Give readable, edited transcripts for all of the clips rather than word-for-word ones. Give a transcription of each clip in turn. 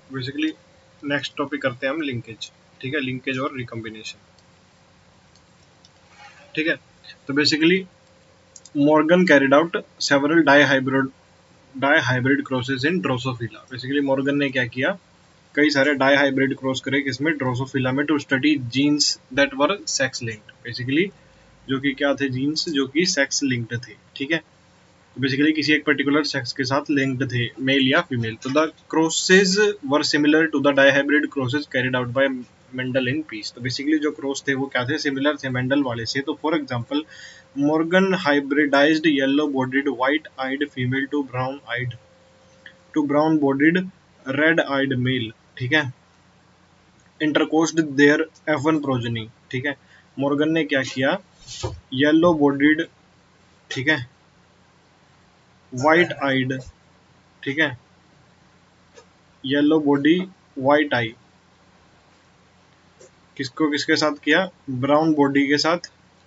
Basically next topic करते हैं हम लिंकेज। ठीक है, लिंकेज और रिकम्बिनेशन। ठीक है, तो basically Morgan carried out several dihybrid crosses in Drosophila. Basically Morgan ने क्या किया, कई सारे डाई हाइब्रिड क्रॉस करे किसमें, ड्रोसोफिला में, to study genes that were sex linked. Basically जो कि क्या थे, जीन्स जो कि सेक्स लिंक्ड थे। ठीक है, बेसिकली किसी एक पर्टिकुलर सेक्स के साथ लिंक्ड थे, मेल या फीमेल। तो the crosses were similar to the dihybrid crosses carried out by Mendel in peas. तो बेसिकली जो क्रॉस थे वो क्या थे, सिमिलर थे मेंडल वाले से। तो for example Morgan hybridised yellow bodied white eyed female to brown bodied red eyed male. ठीक है, इंटरकोस्ड देयर F1 प्रोजनी। ठीक है, मॉर्गन ने क्या किया, येलो बॉडीड, ठीक है, व्हाइट आइड, ठीक है, येलो बॉडी व्हाइट आई, किसको किसके साथ किया, ब्राउन बॉडी के साथ,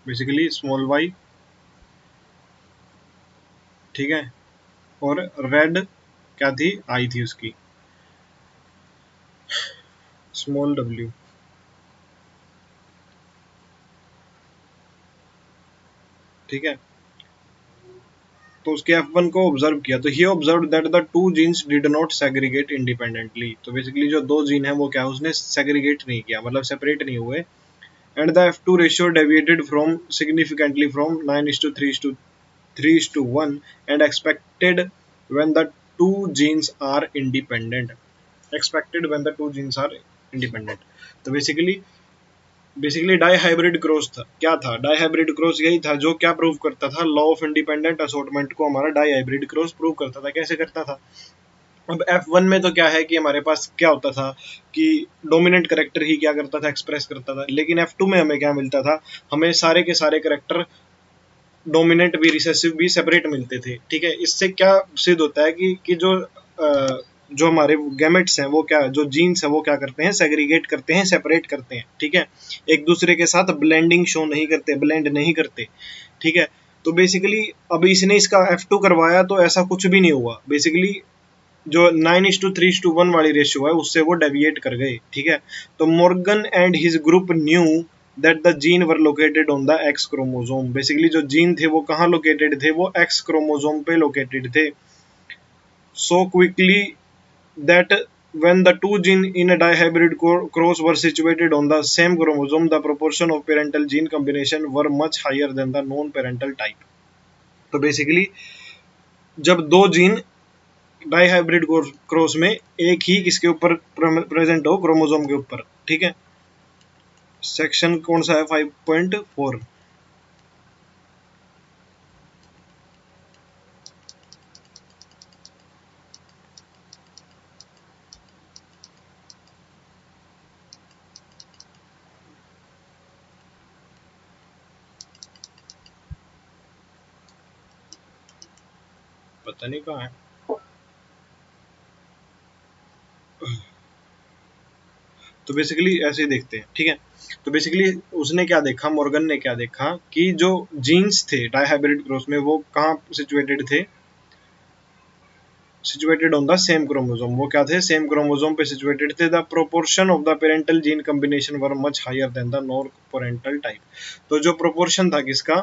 बेसिकली स्मॉल वाई। ठीक है, और रेड क्या थी, आई थी उसकी, स्मॉल डब्ल्यू। ठीक है, तो उसके F1 को ऑब्जर्व किया, तो he observe that the two genes did not segregate independently. तो बेसिकली जो दो जीन है वो क्या, उसने सेग्रीगेट नहीं किया, मतलब सेपरेट नहीं हुए। And the F2 ratio deviated from significantly from 9:3:1 and expected when the two genes are independent। expected when the two genes are independent। तो बेसिकली डाई हाइब्रिड क्रॉस था, क्या था, डाई हाइब्रिड क्रॉस यही था जो क्या प्रूव करता था, लॉ ऑफ इंडिपेंडेंट असॉर्टमेंट को हमारा डाई हाइब्रिड क्रॉस प्रूव करता था। कैसे करता था, अब F1 में तो क्या है कि हमारे पास क्या होता था कि डोमिनेंट करेक्टर ही क्या करता था, एक्सप्रेस करता था। लेकिन F2 में हमें क्या मिलता था, हमें सारे के सारे करेक्टर डोमिनेंट भी रिसेसिव भी सेपरेट मिलते थे। ठीक है, इससे क्या सिद्ध होता है कि जो हमारे गैमेट्स हैं वो क्या, जो जीन्स है वो क्या करते हैं, सेग्रीगेट करते हैं, सेपरेट करते हैं। ठीक है, एक दूसरे के साथ ब्लेंडिंग शो नहीं करते, ब्लेंड नहीं करते। ठीक है, तो बेसिकली अब इसने इसका F2 करवाया तो ऐसा कुछ भी नहीं हुआ। बेसिकली जो 9:3:1 वाली रेशियो है उससे वो डेविएट कर गए। ठीक है, तो Morgan and his group knew that the gene were located on the X chromosome. Basically जो जीन थे वो कहाँ लोकेटेड थे, वो एक्स क्रोमोसोम पे लोकेटेड थे। So quickly that when the two gene in a dihybrid cross were situated on the same chromosome, the proportion of parental gene combination were much higher than the non-parental type। तो basically जब दो gene dihybrid cross में एक ही किसके ऊपर present हो, chromosome के ऊपर। ठीक है, सेक्शन कौन सा है, 5.4। पता नहीं कहाँ है। तो बेसिकली ऐसे ही देखते हैं। ठीक है, तो बेसिकली उसने क्या देखा, मॉर्गन ने क्या देखा कि जो जीन्स थे डाईहाइब्रिड क्रॉस में वो कहाँ सिचुएटेड थे, situated on the same chromosome। वो क्या थे, सेम क्रोमोसोम पे situated थे। the proportion of the parental gene combination were much higher than the non parental type। तो जो प्रोपोर्शन था किसका,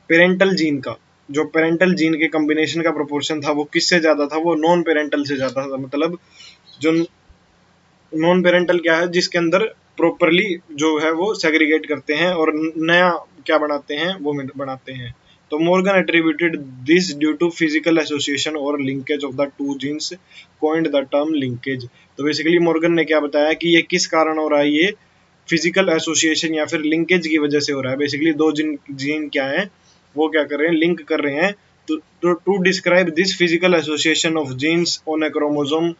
पेरेंटल जीन का, जो पेरेंटल जीन के कॉम्बिनेशन का प्रोपोर्शन था वो किससे ज्यादा था, वो नॉन पेरेंटल से ज्यादा था। मतलब जो नॉन पेरेंटल क्या है, जिसके अंदर प्रॉपरली जो है वो सेग्रीगेट करते हैं और नया क्या बनाते हैं, वो बनाते हैं। तो Morgan attributed this due to physical association or linkage of the two genes, coined the term linkage. तो बेसिकली मॉर्गन ने क्या बताया कि ये किस कारण हो रहा है, ये फिजिकल एसोसिएशन या फिर लिंकेज की वजह से हो रहा है। बेसिकली दो जीन क्या है, वो क्या कर रहे हैं, लिंक कर रहे हैं। To describe this physical association of genes on a chromosome.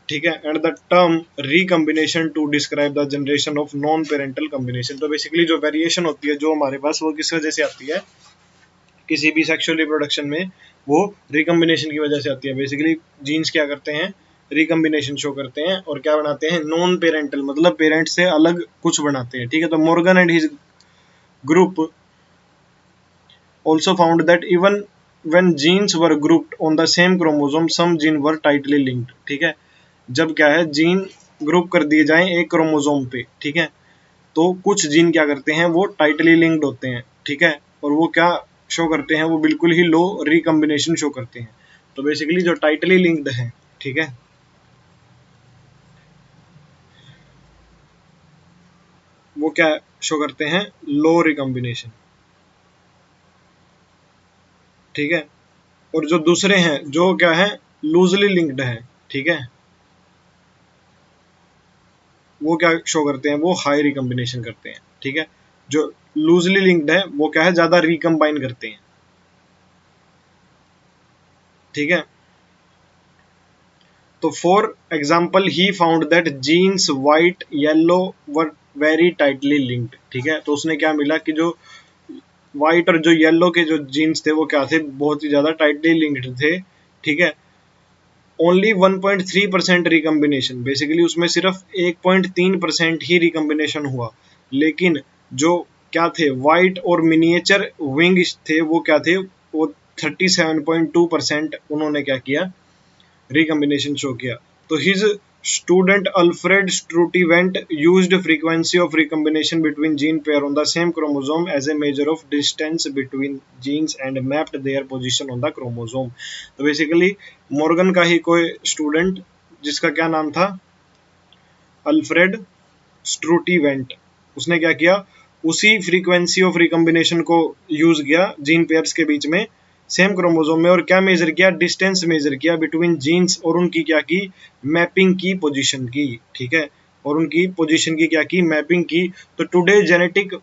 ठीक है, and the term recombination to describe the generation of non parental combination. तो बेसिकली जो वेरिएशन होती है जो हमारे पास, वो किस वजह से आती है, किसी भी सेक्सुअल रिप्रोडक्शन में वो रिकम्बिनेशन की वजह से आती है। बेसिकली जीन्स क्या करते हैं, रिकम्बिनेशन शो करते हैं और क्या बनाते हैं, नॉन पेरेंटल, मतलब पेरेंट से अलग कुछ बनाते हैं। ठीक है, तो Morgan and his group also found that even when genes were grouped on the same chromosome, some gene were tightly linked। ठीक है, जब क्या है जीन ग्रुप कर दिए जाएं एक क्रोमोसोम पे, ठीक है, तो कुछ जीन क्या करते हैं वो टाइटली लिंक्ड होते हैं, ठीक है, और वो क्या शो करते हैं, वो बिल्कुल ही लो रिकम्बिनेशन शो करते हैं। तो बेसिकली जो टाइटली लिंक्ड है, ठीक है, वो क्या शो करते हैं, लो रिकम्बिनेशन, ठीक है, और जो दूसरे हैं जो क्या है लूजली लिंक्ड है, ठीक है, वो क्या शो करते हैं, वो हाई रिकम्बिनेशन करते हैं, ठीक है, जो लूजली लिंक्ड है वो क्या है ज्यादा रिकम्बाइन करते हैं, ठीक है। तो for example he found that genes white yellow were very tightly linked, ठीक है, तो उसने क्या मिला कि जो व्हाइट और जो येलो के जो जीन्स थे वो क्या थे, बहुत ही ज्यादा टाइटली लिंक्ड थे, ठीक है। ओनली 1.3% रिकम्बिनेशन, बेसिकली उसमें सिर्फ 1.3% ही रिकम्बिनेशन हुआ, लेकिन जो क्या थे वाइट और मिनिएचर विंग थे वो क्या थे, वो 37.2% उन्होंने क्या किया, recombination शो किया। तो his student Alfred Sturtevant used frequency of recombination between gene pair on the same chromosome as a measure of distance between genes and mapped their position on the chromosome। तो basically Morgan का ही कोई student जिसका क्या नाम था, Alfred स्ट्रूटीवेंट, उसने क्या किया, उसी फ्रीक्वेंसी ऑफ रिकम्बिनेशन को यूज किया जीन पेयर्स के बीच में सेम क्रोमोसोम में, और क्या मेजर किया, डिस्टेंस मेजर किया बिटवीन जीन्स, और उनकी क्या की, मैपिंग की, पोजीशन की, ठीक है, और उनकी पोजीशन की क्या की, मैपिंग की। तो today genetic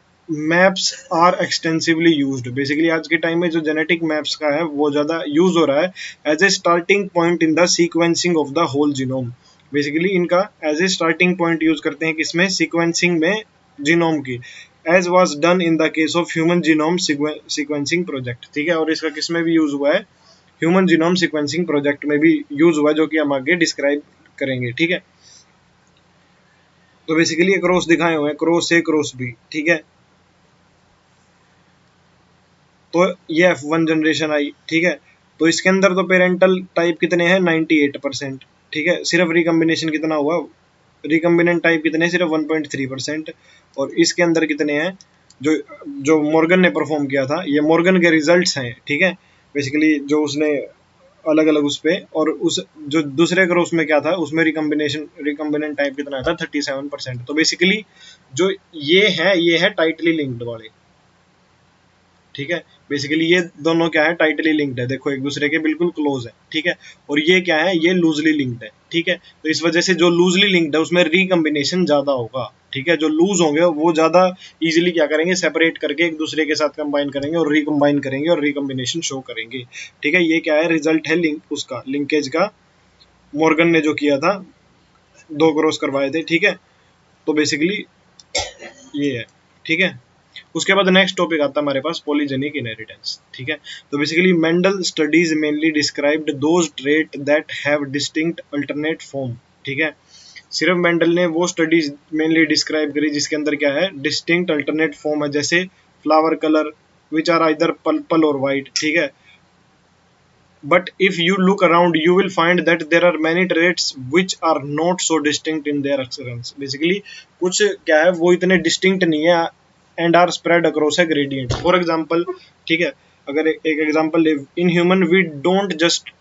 maps are extensively used, basically आज के टाइम में जो जेनेटिक मैप्स का है वो ज़्यादा यूज हो रहा है as a starting point in the sequencing of the whole genome. Basically इनका as a starting point use करते हैं किसमें, सीक्वेंसिंग में, जीनोम की, as was done in the case of human genome sequencing project, ठीक है, और इसका किसमें भी यूज हुआ है, ह्यूमन जीनोम सीक्वेंसिंग प्रोजेक्ट में भी यूज हुआ है, जो कि हम आगे डिस्क्राइब करेंगे, ठीक है। तो बेसिकली ये क्रॉस दिखाए हुए हैं, क्रॉस ए क्रॉस बी, ठीक है। तो ये F1 जनरेशन आई, ठीक है, तो इसके अंदर तो पेरेंटल टाइप कितने हैं, 98%, ठीक है, सिर्फ रिकम्बिनेशन कितना हुआ, रिकम्बिनेंट टाइप कितने, सिर्फ 1.3%, और इसके अंदर कितने हैं, जो जो मॉर्गन ने परफॉर्म किया था, ये मॉर्गन के रिजल्ट्स हैं, ठीक है, बेसिकली जो उसने अलग अलग उस पे, और उस जो दूसरे क्रॉस में क्या था उसमें रिकम्बिनेंट टाइप कितना था, 37%। तो बेसिकली जो ये है टाइटली लिंक्ड वाले, ठीक है, बेसिकली ये दोनों क्या है, टाइटली लिंक्ड है, देखो एक दूसरे के बिल्कुल क्लोज है, ठीक है, और ये क्या है, ये लूजली लिंक्ड है, ठीक है। तो इस वजह से जो लूजली लिंक्ड है उसमें रिकम्बिनेशन ज्यादा होगा, ठीक है, जो लूज होंगे वो ज्यादा इजीली क्या करेंगे, सेपरेट करके एक दूसरे के साथ कंबाइन करेंगे और रिकम्बाइन करेंगे और रिकम्बिनेशन शो करेंगे, ठीक है। ये क्या है, रिजल्ट है लिंक उसका, लिंकेज का, मॉर्गन ने जो किया था, दो क्रॉस करवाए थे, ठीक है। तो बेसिकली ये है, ठीक है। उसके बाद नेक्स्ट टॉपिक आता है हमारे पास, पॉलीजेनिक इनहेरिटेंस, ठीक है। तो basically Mendel studies mainly described those trait that have distinct alternate form, ठीक है। सिर्फ मेंडल ने वो स्टडीज मेनली डिस्क्राइब करी जिसके अंदर क्या है, डिस्टिंक्ट अल्टरनेट फॉर्म है, जैसे flower colour which are either purple और वाइट, ठीक है। But if you look around, you will find that there are many traits which are not so distinct in their occurrence। Basically, कुछ क्या है वो इतने distinct नहीं है and are spread across a gradient। For example, ठीक है, अगर एक एग्जांपल ले, in human we don't just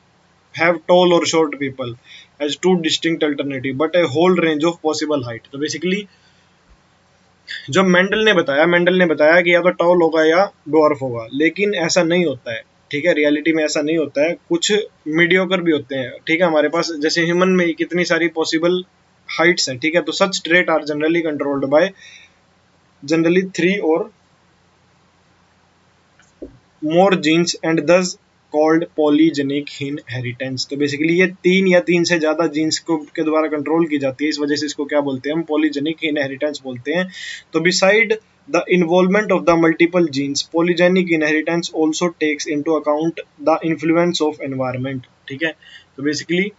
have tall or short people as two distinct alternative but a whole range of possible height। तो basically जो Mendel ने बताया कि या तो टॉल होगा या डॉर्फ होगा, लेकिन ऐसा नहीं होता है, ठीक है, रियलिटी में ऐसा नहीं होता है, कुछ मीडियोकर भी होते हैं, ठीक है, हमारे पास जैसे ह्यूमन में कितनी सारी पॉसिबल हाइट्स हैं, ठीक है, तो such trait are generally controlled by generally 3 or more genes and thus called polygenic inheritance. तो बेसिकली ये 3 या 3 से ज्यादा जीन्स को के द्वारा कंट्रोल की जाती है, इस वजह से इसको क्या बोलते हैं, हम पॉलीजेनिक इनहेरिटेंस बोलते हैं। तो beside the involvement of the multiple genes, polygenic inheritance also takes into account the influence of environment, ठीक है। तो बेसिकली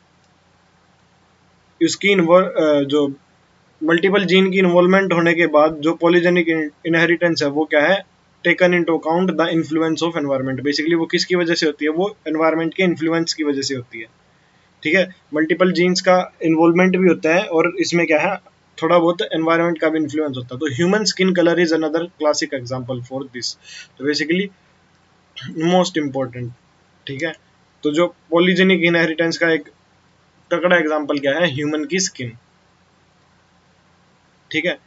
इसकी जो मल्टीपल जीन की इन्वॉल्वमेंट होने के बाद जो पॉलीजेनिक इनहेरिटेंस है वो क्या है, taken into account the influence of environment. Basically वो किसकी वजह से होती है, वो एनवायरमेंट के इन्फ्लुएंस की वजह से होती है, ठीक है, मल्टीपल जीन्स का इन्वॉल्वमेंट भी होता है और इसमें क्या है थोड़ा बहुत एनवायरनमेंट का भी इन्फ्लुएंस होता है। तो human skin colour is another classic example for this. तो बेसिकली मोस्ट इम्पोर्टेंट, ठीक है। तो जो पॉलीजेनिक इनहेरिटेंस का एक तगड़ा एग्जांपल क्या है, ह्यूमन की स्किन, ठीक है।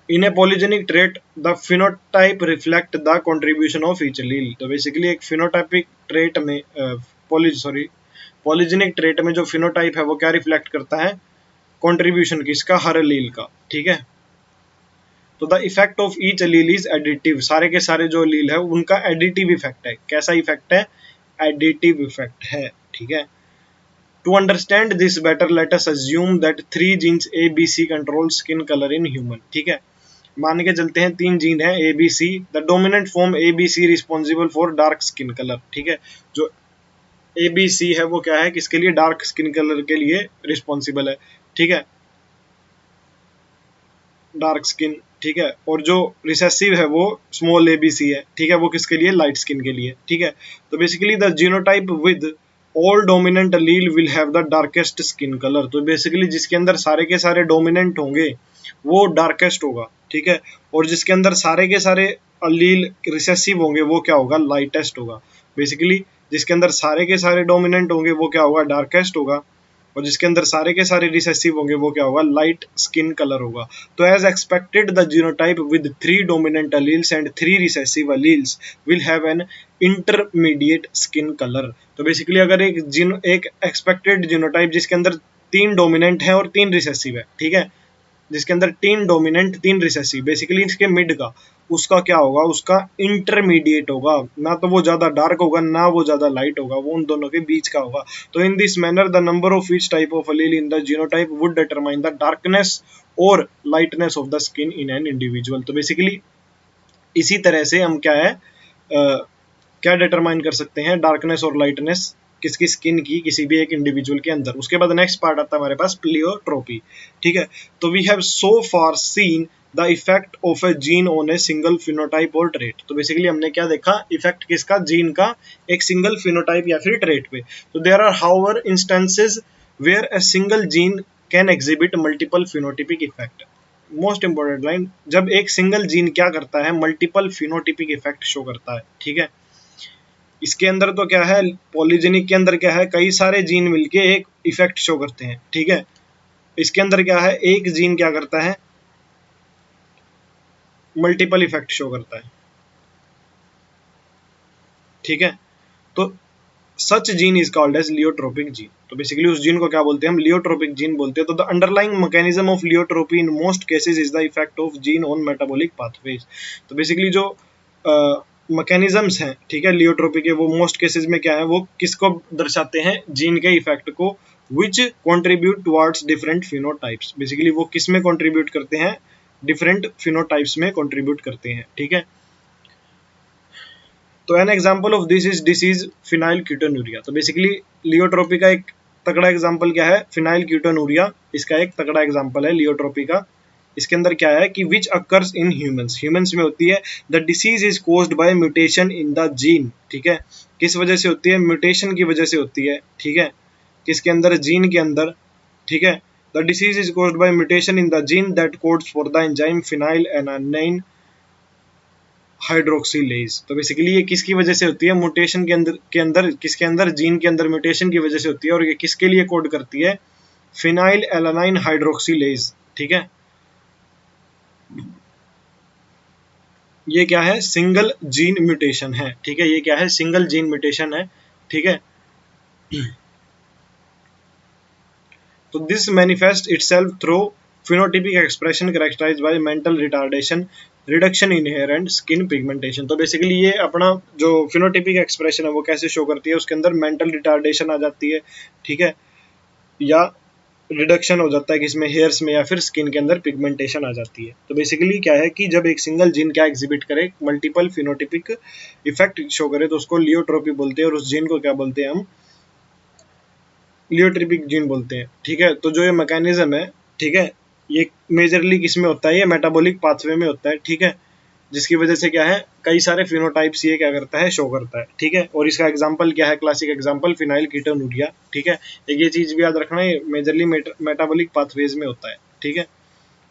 In a polygenic trait the phenotype reflect the contribution of each allele. तो बेसिकली एक फिनोटाइपिक ट्रेट में पॉलीजेनिक ट्रेट में जो फिनोटाइप है वो क्या रिफ्लेक्ट करता है, कंट्रीब्यूशन किसका, हर लील का, ठीक है। तो the effect of each allele is additive, सारे के सारे जो लील है उनका एडिटिव इफेक्ट है। कैसा इफेक्ट है, एडिटिव इफेक्ट है, ठीक है। To understand this better, let us assume that 3 genes A, B, C control skin color in human, ठीक है। मान के चलते हैं 3 जीन है A, B, C, the dominant form A, B, C responsible for dark skin colour, ठीक है। जो A, B, C है वो क्या है, किसके लिए, डार्क स्किन कलर के लिए रिस्पॉन्सिबल है, ठीक है, डार्क स्किन, ठीक है। और जो रिसेसिव है वो स्मॉल ए बी सी है, ठीक है, वो किसके लिए, लाइट स्किन के लिए, ठीक है। तो basically the genotype with all dominant Aleel will have the darkest skin colour. तो बेसिकली जिसके अंदर सारे के सारे डोमिनेंट होंगे वो डार्केस्ट होगा, ठीक है। और जिसके अंदर सारे के सारे अलील रिसेसिव होंगे वो क्या होगा, लाइटेस्ट होगा। बेसिकली जिसके अंदर सारे के सारे डोमिनेंट होंगे वो क्या होगा, डार्केस्ट होगा। और जिसके अंदर सारे के सारे रिसेसिव होंगे वो क्या होगा, लाइट स्किन कलर होगा। तो as expected the genotype with 3 dominant alleles and 3 recessive alleles will have an intermediate skin colour. तो बेसिकली अगर एक एक्सपेक्टेड जीनोटाइप जिसके अंदर 3 डोमिनेंट है और 3 रिसेसिव है, ठीक है, जिसके अंदर 3 डोमिनेंट 3 रिसेसिव, बेसिकली इसके मिड का, उसका क्या होगा, उसका इंटरमीडिएट होगा। ना तो वो ज्यादा डार्क होगा ना वो ज्यादा लाइट होगा, वो उन दोनों के बीच का होगा। तो in this manner the number of each type of allele in the genotype would determine the darkness or lightness of the skin in an individual. तो बेसिकली इसी तरह से हम क्या है क्या डिटरमाइन कर सकते हैं, डार्कनेस और लाइटनेस किसकी, स्किन की, किसी भी एक इंडिविजुअल के अंदर। उसके बाद नेक्स्ट पार्ट आता है हमारे पास प्लियोट्रोपी, ठीक है। तो we have so far seen the effect of a gene on a single phenotype और ट्रेट। तो बेसिकली हमने क्या देखा, इफेक्ट किसका, जीन का एक सिंगल फिनोटाइप या फिर ट्रेट पे। तो there are however instances where a single gene can exhibit multiple phenotypic effect. Most important line, जब एक सिंगल जीन क्या करता है, मल्टीपल फिनोटिपिक इफेक्ट शो करता है, ठीक है। इसके अंदर तो क्या है, पॉलीजेनिक के अंदर क्या है, कई सारे जीन मिलके एक इफेक्ट शो करते हैं, ठीक है। इसके अंदर क्या है, एक जीन क्या करता है, मल्टीपल इफेक्ट शो करता है, ठीक है। तो such gene is called as pleiotropic gene. तो बेसिकली उस जीन को क्या बोलते हैं, हम लियोट्रोपिक जीन बोलते हैं। तो the underlying mechanism of pleiotropy in most cases is the effect of gene on metabolic pathways. तो बेसिकली जो मैकेनिज्म्स हैं, ठीक है, लियोट्रोपी के, वो मोस्ट केसेस में क्या है, वो किसको दर्शाते हैं, जीन के इफेक्ट को, which contribute towards different phenotypes. Basically वो किस में कंट्रीब्यूट करते हैं, डिफरेंट फिनोटाइप्स में कंट्रीब्यूट करते हैं, ठीक है। तो an example of this is disease phenyl ketonuria. तो बेसिकली लियोट्रोपी का एक तगड़ा एग्जांपल क्या है, फिनाइल कीटोन्यूरिया, इसका एक तगड़ा एग्जांपल है लियोट्रोपी का। इसके अंदर क्या है कि which occurs in humans, humans में होती है। The disease is caused by mutation in the gene, ठीक है। किस वजह से होती है, म्यूटेशन की वजह से होती है, ठीक है, किसके अंदर, जीन के अंदर, ठीक है। The disease is caused by mutation in the gene that codes for the enzyme phenylalanine hydroxylase. तो बेसिकली ये किसकी वजह से होती है, म्यूटेशन के अंदर किसके अंदर, जीन के अंदर म्यूटेशन की वजह से होती है। और ये किसके लिए कोड करती है, फिनाइल एलानाइन हाइड्रोक्सीलेज, ठीक है। ये क्या है, सिंगल जीन म्यूटेशन है, ठीक है, ये क्या है, सिंगल जीन म्यूटेशन है, ठीक है। तो this manifest itself through phenotypic expression characterized by mental retardation, reduction in hair and skin pigmentation। तो बेसिकली ये अपना जो phenotypic expression है वो कैसे शो करती है, उसके अंदर mental retardation आ जाती है, ठीक है, या रिडक्शन हो जाता है किसमें, हेयर्स में, या फिर स्किन के अंदर पिगमेंटेशन आ जाती है। तो बेसिकली क्या है कि जब एक सिंगल जीन क्या एग्जिबिट करे, मल्टीपल फिनोटिपिक इफेक्ट शो करे, तो उसको लियोट्रोपी बोलते हैं। और उस जीन को क्या बोलते हैं हम, लियोट्रोपिक जीन बोलते हैं, ठीक है। तो जो ये मैकेनिज्म है, ठीक है, ये मेजरली किस में होता है, ये मेटाबॉलिक पाथवे में होता है, ठीक है। जिसकी वजह से क्या है कई सारे फिनोटाइप्स ये क्या करता है शो करता है, ठीक है। और इसका एग्जांपल क्या है, क्लासिक एग्जांपल फिनाइल कीटोन्यूरिया, ठीक है। एक ये चीज भी याद रखना है, मेजरली मेटाबॉलिक पाथवेज में होता है, ठीक है।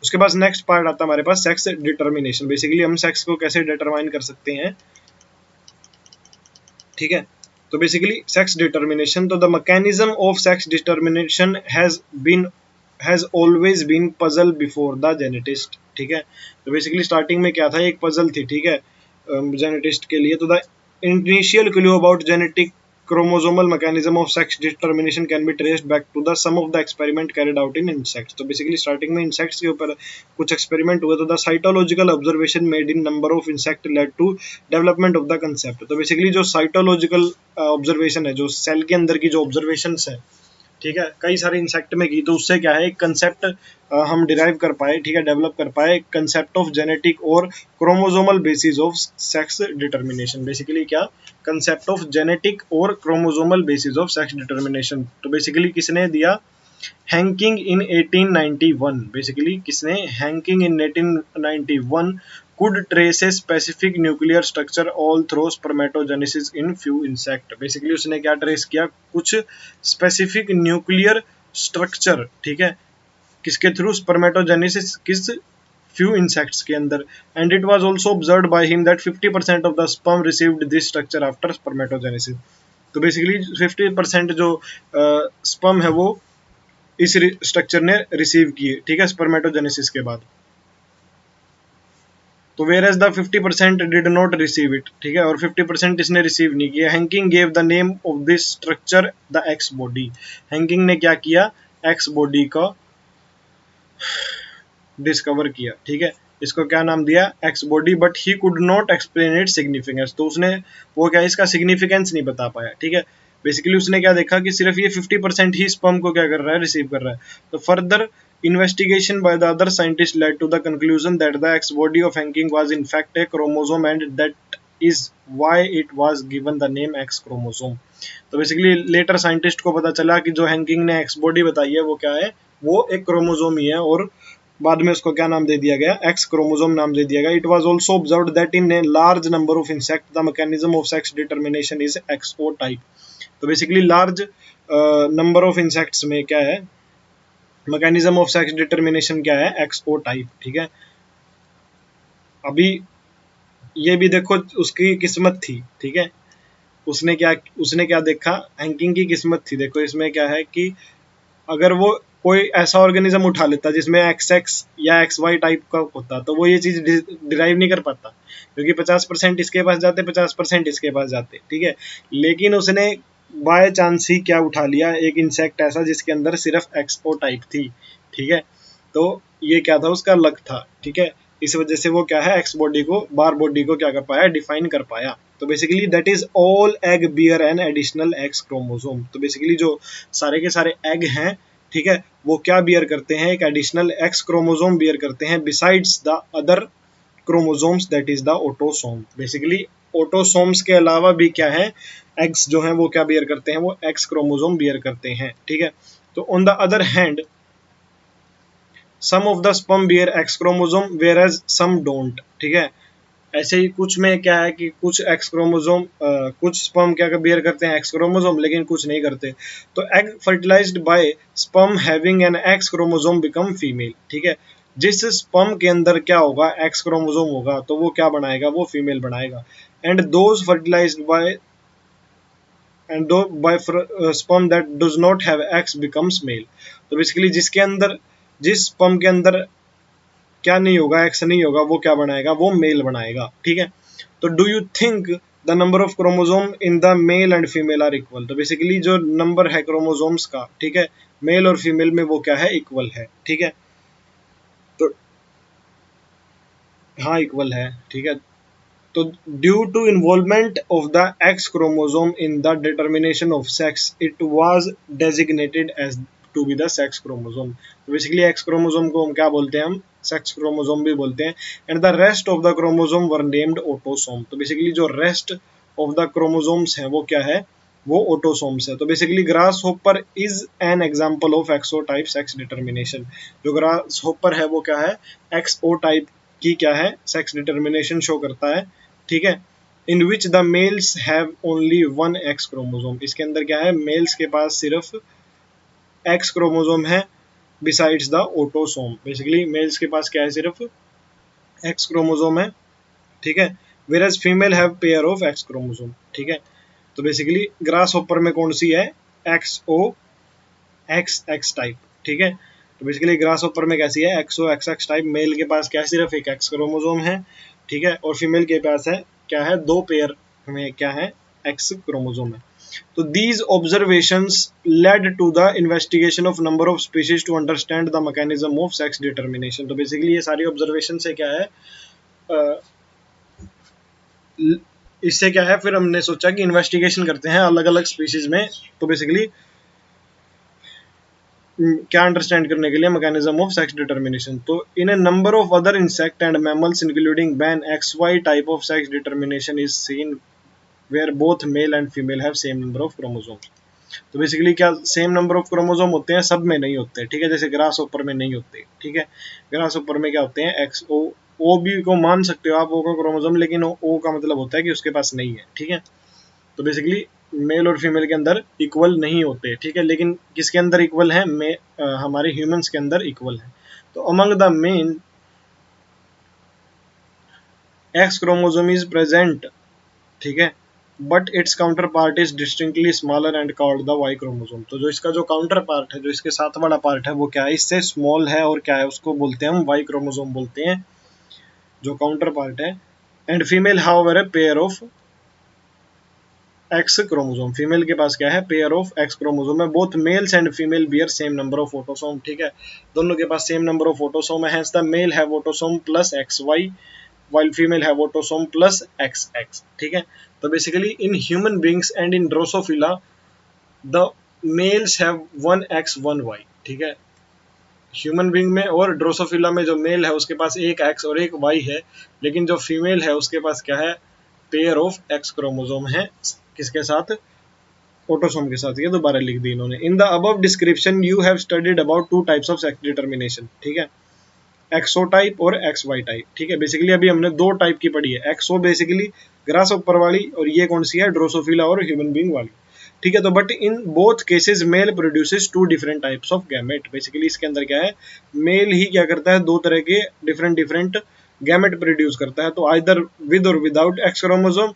उसके बाद नेक्स्ट पार्ट आता है हमारे पास सेक्स डिटर्मिनेशन। बेसिकली हम सेक्स को कैसे डिटरमाइन कर सकते हैं, ठीक है। तो बेसिकली सेक्स डिटर्मिनेशन, तो the mechanism of sex determination has always been puzzle before the geneticist, ठीक है। तो बेसिकली स्टार्टिंग में क्या था, एक पजल थी, ठीक है, जेनेटिस्ट के लिए। तो the initial clue about genetic chromosomal mechanism of sex determination can be traced back to the some of the experiment carried out in insects। तो बेसिकली स्टार्टिंग में इंसेक्ट्स के ऊपर कुछ एक्सपेरिमेंट हुए, तो the cytological observation made in number of insect led to development of the concept. तो basically जो cytological observation है, जो सेल के अंदर की जो ऑब्जर्वेशन है, ठीक है, कई सारे इंसेक्ट में की, तो उससे क्या है एक कंसेप्ट हम डिराइव कर पाए, ठीक है, डेवलप कर पाए, कंसेप्ट ऑफ जेनेटिक और chromosomal basis of sex determination. Basically क्या, कंसेप्ट ऑफ जेनेटिक और chromosomal basis of sex determination. तो बेसिकली किसने दिया, हैंकिंग इन 1891। बेसिकली किसने, Henking in 1891 could trace a specific nuclear structure all through spermatogenesis in few insect। Basically उसने क्या trace किया, कुछ स्पेसिफिक न्यूक्लियर स्ट्रक्चर, ठीक है, किसके थ्रू, स्पर्मेटोजेनेसिस, किस, few insects के अंदर। and it was also observed by him that 50% of the sperm received this structure after spermatogenesis। तो बेसिकली 50% जो स्पर्म है वो इस स्ट्रक्चर ने रिसीव किए, ठीक है, स्पर्मेटोजेनेसिस के बाद। तो whereas the 50% did not receive it, ठीक है, और 50% इसने रिसीव नहीं किया। Henking gave the name of this structure the X body. Henking ने क्या किया, एक्स बॉडी का डिस्कवर किया, ठीक है, इसको क्या नाम दिया, x body, but he could not explain it significance. तो उसने वो क्या, इसका सिग्निफिकेंस नहीं बता पाया, ठीक है। बेसिकली उसने क्या देखा कि सिर्फ ये 50% ही स्पर्म को क्या कर रहा है, रिसीव कर रहा है। तो further investigation by the other scientists led to the conclusion that the X body of Hanking was in fact a chromosome, and that is why it was given the name X chromosome। तो basically letter scientist को पता चला कि जो Henking ने x body बताई है वो क्या है, वो एक क्रोमोसोम ही है, और बाद में उसको क्या नाम दे दिया गया, एक्स क्रोमोसोम नाम दे दिया गया। It was also observed that in a large number of insect the mechanism of sex determination is XO type. तो basically large number of insects में क्या है, मैकेनिज्म ऑफ सेक्स डिटर्मिनेशन क्या है, एक्सओ टाइप, ठीक है। अभी ये भी देखो उसकी किस्मत थी, ठीक है, उसने क्या देखा, हैंकिंग की किस्मत थी। देखो इसमें क्या है कि अगर वो कोई ऐसा ऑर्गेनिज्म उठा लेता जिसमें एक्स एक्स या एक्स वाई टाइप का होता, तो वो ये चीज डिराइव नहीं कर पाता, क्योंकि 50% इसके पास जाते, 50% इसके पास जाते, ठीक है। लेकिन उसने बाय चांस ही क्या उठा लिया, एक इंसेक्ट ऐसा जिसके अंदर सिर्फ एक्सओ टाइप थी, ठीक है। तो ये क्या था, उसका लक था, ठीक है। इस वजह से वो क्या है, एक्स बॉडी को, बार बॉडी को क्या कर पाया, डिफाइन कर पाया। तो basically that is all egg bear an additional X chromosome. तो बेसिकली जो सारे के सारे एग हैं, ठीक है, वो क्या बियर करते हैं, एक एडिशनल एक्स क्रोमोसोम बियर करते हैं, besides the other chromosomes that is the autosome. Basically autosomes के अलावा भी क्या है, एग्स जो हैं वो क्या बियर करते हैं, वो एक्स क्रोमोसोम बियर करते हैं, ठीक है। तो on the other hand some of the sperm bear X chromosome whereas some don't, ठीक है। ऐसे ही कुछ में क्या है कि कुछ एक्स क्रोमोसोम, कुछ स्पर्म क्या बियर करते हैं एक्स क्रोमोसोम, लेकिन कुछ नहीं करते। तो egg fertilised by sperm having an X chromosome become female, ठीक है। जिस स्पर्म के अंदर क्या होगा, एक्स क्रोमोसोम होगा, तो वो क्या बनाएगा, वो फीमेल बनाएगा। And those fertilised by sperm that does not have X becomes male। तो बेसिकली जिसके अंदर, जिस स्पर्म के अंदर क्या नहीं होगा, एक्स नहीं होगा, वो क्या बनाएगा, वो मेल बनाएगा, ठीक है। तो do you think the number of chromosome in the male and female are equal. तो बेसिकली जो नंबर है क्रोमोसोम्स का, ठीक है, मेल और फीमेल में वो क्या है, इक्वल है, ठीक है। तो हाँ इक्वल है, ठीक है। तो due to involvement of the X chromosome in the determination of sex it was designated as to be the sex chromosome. तो बेसिकली एक्स क्रोमोसोम को हम क्या बोलते हैं, हम सेक्स क्रोमोसोम भी बोलते हैं। And the rest of the chromosome were named autosome. तो बेसिकली जो रेस्ट ऑफ द क्रोमोसोम्स हैं वो क्या है, वो ऑटोसोम्स है। तो basically grasshopper is an example of XO type sex determination. जो ग्रास होपर है वो क्या है, एक्सओ टाइप की क्या है, सेक्स डिटर्मिनेशन शो करता है, ठीक है। In which the males have only one X chromosome, इसके अंदर क्या है, मेल्स के पास सिर्फ एक्स क्रोमोसोम है besides the autosome. Basically males के पास क्या है, सिर्फ एक्स क्रोमोसोम है, ठीक है। Where female have pair of X chromosome, ठीक है। तो बेसिकली ग्रास हॉपर में कौन सी है, एक्स ओ एक्स एक्स टाइप, ठीक है। तो बेसिकली ग्रास हॉपर में कैसी है, एक्स ओ एक्स एक्स टाइप। मेल के पास क्या है, सिर्फ एक एक्स क्रोमोसोम है, ठीक है, और फीमेल के पास है क्या है, दो पेयर में क्या है, एक्स क्रोमोसोम है। तो these observations led to the investigation of number of species to understand the mechanism of sex determination। तो बेसिकली ये सारी ऑब्जर्वेशन से क्या है, इससे क्या है, फिर हमने सोचा कि इन्वेस्टिगेशन करते हैं अलग अलग स्पीशीज में। तो बेसिकली क्या अंडरस्टैंड करने के लिए, मैकेनिज्म ऑफ सेक्स डिटर्मिनेशन। तो in a number of other insect and mammals including man X Y type of sex determination is seen where both male and female have same number of chromosomes. तो basically क्या same number of chromosome होते हैं, सब में नहीं होते, ठीक है। जैसे ग्रास ऊपर में नहीं होते, ठीक है। ग्रास ऊपर में क्या होते हैं, एक्स ओ बी को मान सकते हो आप, ओ का क्रोमोसोम, लेकिन ओ का मतलब होता है कि उसके पास नहीं है, ठीक है। तो बेसिकली मेल और फीमेल के अंदर इक्वल नहीं होते, ठीक है। लेकिन किसके अंदर इक्वल है, हमारे ह्यूमंस के अंदर इक्वल है। तो among the men X chromosome is present, ठीक है, but its counterpart is distinctly smaller and called the Y chromosome. तो जो इसका जो काउंटर पार्ट है, जो इसके साथ वाला पार्ट है, वो क्या है, इससे स्मॉल है, और क्या है, उसको बोलते हैं हम वाई क्रोमोसोम बोलते हैं, जो काउंटर पार्ट है। And female however a pair of X chromosome, female के पास क्या है, पेयर ऑफ एक्स क्रोमोसोम है। Both males and female bear same number of autosome, ठीक है, दोनों के पास सेम नंबर ऑफ ऑटोसोम है। Hence the male have autosome plus X Y while female have autosome plus XX, ठीक है। तो basically in human beings and in Drosophila the males have one X one Y, ठीक है। Human being में और Drosophila में जो male है उसके पास एक एक्स और एक वाई है, लेकिन जो फीमेल है उसके पास क्या है, पेयर ऑफ एक्स क्रोमोसोम है, किसके साथ, ऑटोसोम के साथ। ये दोबारा लिख दी इन्होंने। In the above description you have studied about two types of sex determination, ठीक है, एक्सो टाइप और एक्स वाई टाइप, ठीक है। बेसिकली अभी हमने दो टाइप की पढ़ी है, एक्सो बेसिकली ग्रास ऊपर वाली, और ये कौन सी है, ड्रोसोफिला और ह्यूमन बींग वाली, ठीक है। तो but in both cases male produces two different types of gamete. Basically इसके अंदर क्या है, मेल ही क्या करता है, दो तरह के डिफरेंट डिफरेंट गैमेट प्रोड्यूस करता है। तो either with or without X chromosome,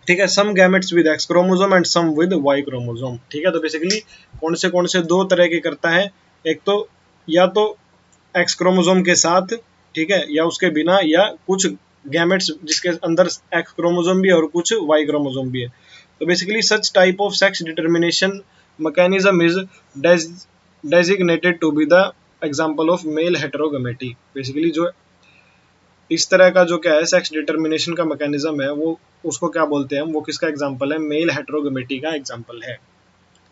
ठीक है, some gametes with X chromosome and some with Y chromosome, ठीक है। तो बेसिकली कौन से दो तरह के करता है, एक तो या तो एक्स क्रोमोसोम के साथ, ठीक है, या उसके बिना, या कुछ गैमेट्स जिसके अंदर एक्स क्रोमोसोम भी है और कुछ वाई क्रोमोसोम भी है। तो basically such type of sex determination mechanism is designated to be the example of male heterogamety. Basically जो इस तरह का जो क्या है, सेक्स डिटर्मिनेशन का मैकेनिज्म है, वो उसको क्या बोलते हैं हम, वो किसका एग्जांपल है, मेल हेटेरोगैमेटी का एग्जांपल है,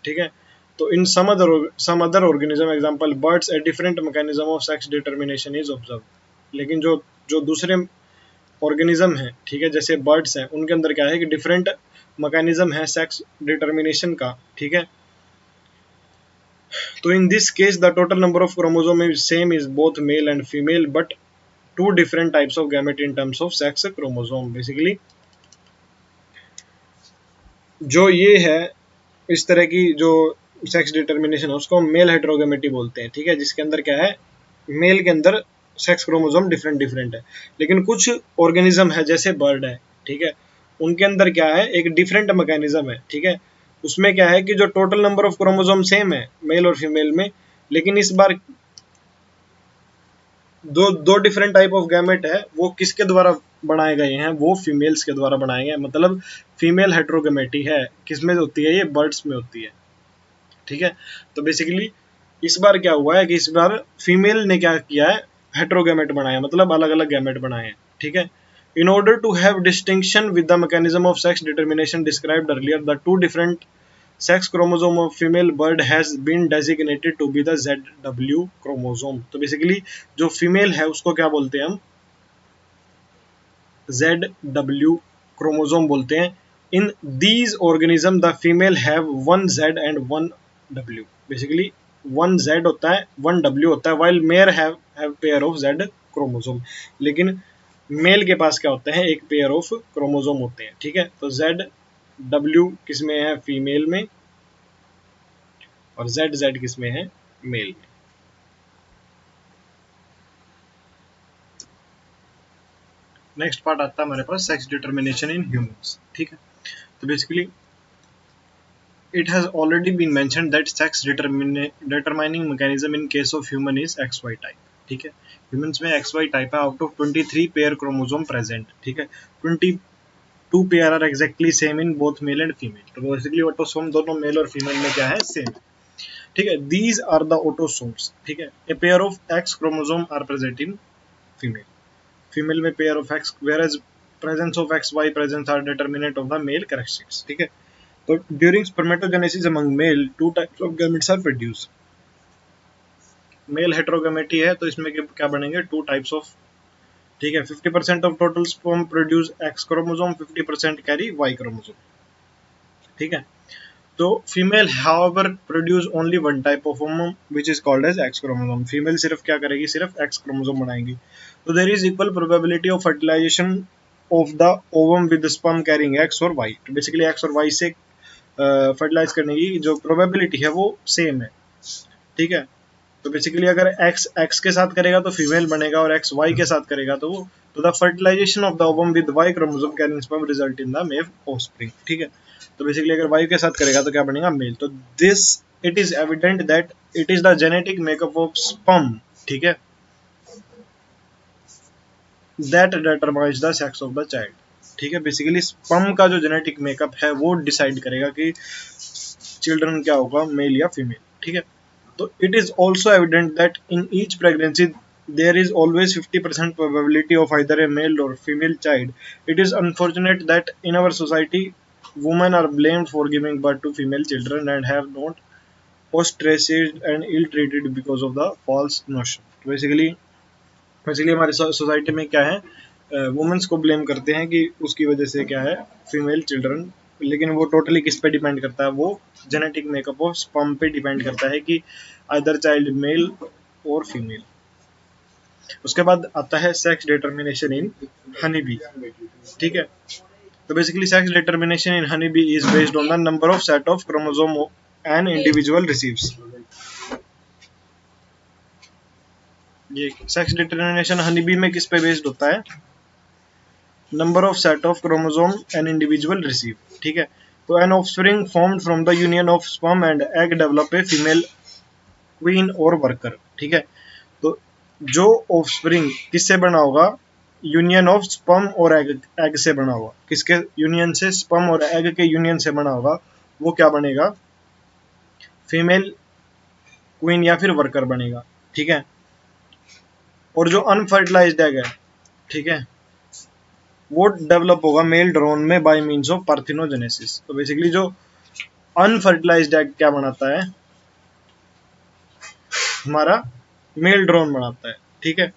ठीक है। तो इन some other organism example birds a different mechanism of sex determination is observed। लेकिन जो जो दूसरे ऑर्गेनिज्म है, ठीक है, जैसे बर्ड्स हैं, उनके अंदर क्या है कि डिफरेंट मैकेनिज्म है सेक्स डिटर्मिनेशन का, ठीक है। तो in this case the total number of chromosome is same is both male and female but two different types of gamete in terms of sex chromosome. Basically जो ये है, इस तरह की जो सेक्स डिटर्मिनेशन है, उसको मेल हेटेरोगैमेटी बोलते हैं, ठीक है, जिसके अंदर क्या है, मेल के अंदर सेक्स क्रोमोसोम डिफरेंट डिफरेंट है। लेकिन कुछ ऑर्गेनिज्म है जैसे बर्ड है, ठीक है, उनके अंदर क्या है, एक डिफरेंट मैकेनिज्म है, ठीक है। उसमें क्या है कि जो total number of chromosome same है मेल और फीमेल में, लेकिन इस बार दो दो डिफरेंट टाइप ऑफ गैमेट है, वो किसके द्वारा बनाए गए हैं, वो फीमेल्स के द्वारा बनाए गए हैं। मतलब फीमेल हेटेरोगैमेटी है, किसमें होती है, ये बर्ड्स में होती है, ठीक है। तो बेसिकली इस बार क्या हुआ है कि इस बार फीमेल ने क्या किया है, हेटेरोगैमेट बनाया, मतलब अलग अलग गैमेट बनाए हैं, ठीक है। In order to have distinction with the mechanism of sex determination described earlier the two different sex chromosome of female bird has been designated to be the ZW chromosome. तो बेसिकली जो female है उसको क्या बोलते हैं हम, ZW chromosome बोलते हैं। In these organism the female have one Z and one W। Basically one Z होता है, वन W होता है, while male have pair of Z chromosome, लेकिन मेल के पास क्या होते हैं, एक पेयर ऑफ क्रोमोसोम होते हैं, ठीक है। तो जेड डब्ल्यू किस में है, फीमेल में, और जेड जेड किस में है, मेल में। नेक्स्ट पार्ट आता है हमारे पास सेक्स डिटर्मिनेशन इन ह्यूमंस, ठीक है। तो basically it has already been mentioned that sex determining mechanism in case of human is XY type, ठीक है। ह्यूमंस में XY टाइप है, out of 23 pair chromosome present, ठीक है। 22 pair are exactly same in both male and female. तो basically autosome दोनों male और female में क्या है, सेम, ठीक है। दीज आर द ऑटोसोम्स, ठीक है। A pair of X chromosome are present in female, female में pair of X, whereas presence of X Y presence are determinant of the male characteristics, ठीक है। तो during spermatogenesis among male 2 types of gametes are produce. Male heterogamety है तो इसमें क्या बनेंगे, 2 types of, ठीक है। 50% of total sperm produce X chromosome, 50% carry Y chromosome, ठीक है। तो female however produce only one type of ovum which is called as X chromosome. Female सिर्फ क्या करेगी, सिर्फ एक्स क्रोमोसोम बनाएगी। तो there is equal probability of fertilization of the ovum with sperm carrying X और वाई। तो basically X और Y से फर्टिलाइज करने की जो प्रोबेबिलिटी है वो सेम है, ठीक है। तो बेसिकली अगर एक्स एक्स के साथ करेगा तो फीमेल बनेगा, और एक्स वाई के साथ करेगा तो वो, तो the fertilization of the ovum with Y chromosome carrying sperm result in the male offspring, ठीक है। तो बेसिकली अगर वाई के साथ करेगा तो क्या बनेगा, मेल। तो this it is evident that it is the genetic makeup of sperm, ठीक है, that determines the sex of the child, ठीक है। बेसिकली स्पर्म का जो जेनेटिक मेकअप है वो डिसाइड करेगा कि चिल्ड्रन क्या होगा, मेल या फीमेल, ठीक है। तो it is also evident that in each pregnancy there is always 50% probability of either a male or female child. It is unfortunate that in our society women are blamed for giving birth to female children and have not ostracized and ill treated because of the false notion. Basically हमारी society में क्या है, women's को blame करते हैं कि उसकी वजह से क्या है, फीमेल चिल्ड्रन, लेकिन वो टोटली किस पे डिपेंड करता है, वो जेनेटिक मेकअप ऑफ स्पर्म पे डिपेंड करता है कि अदर चाइल्ड मेल और फीमेल। उसके बाद आता है sex determination in honey bee, ठीक है। तो basically sex determination in honey bee is based on the number of set of chromosome an individual receives. ये सेक्स डिटर्मिनेशन हनी बी में किस पे बेस्ड होता है, number of set of chromosome an individual receive, ठीक है। तो N offspring formed from the union of sperm and egg develop a female queen और वर्कर, ठीक है। तो जो ऑफस्प्रिंग किससे बना होगा, यूनियन ऑफ स्पर्म और एग, एग से बना होगा, किसके यूनियन से, स्पर्म और एग के यूनियन से बना होगा, वो क्या बनेगा, फीमेल क्वीन या फिर वर्कर बनेगा, ठीक है। और जो अनफर्टिलाइज्ड एग है, ठीक है, वो डेवलप होगा मेल ड्रोन में बाय मींस ऑफ पार्थिनोजेनेसिस। तो बेसिकली जो अनफर्टिलाइज्ड एग क्या बनाता है, हमारा मेल ड्रोन बनाता है, ठीक है।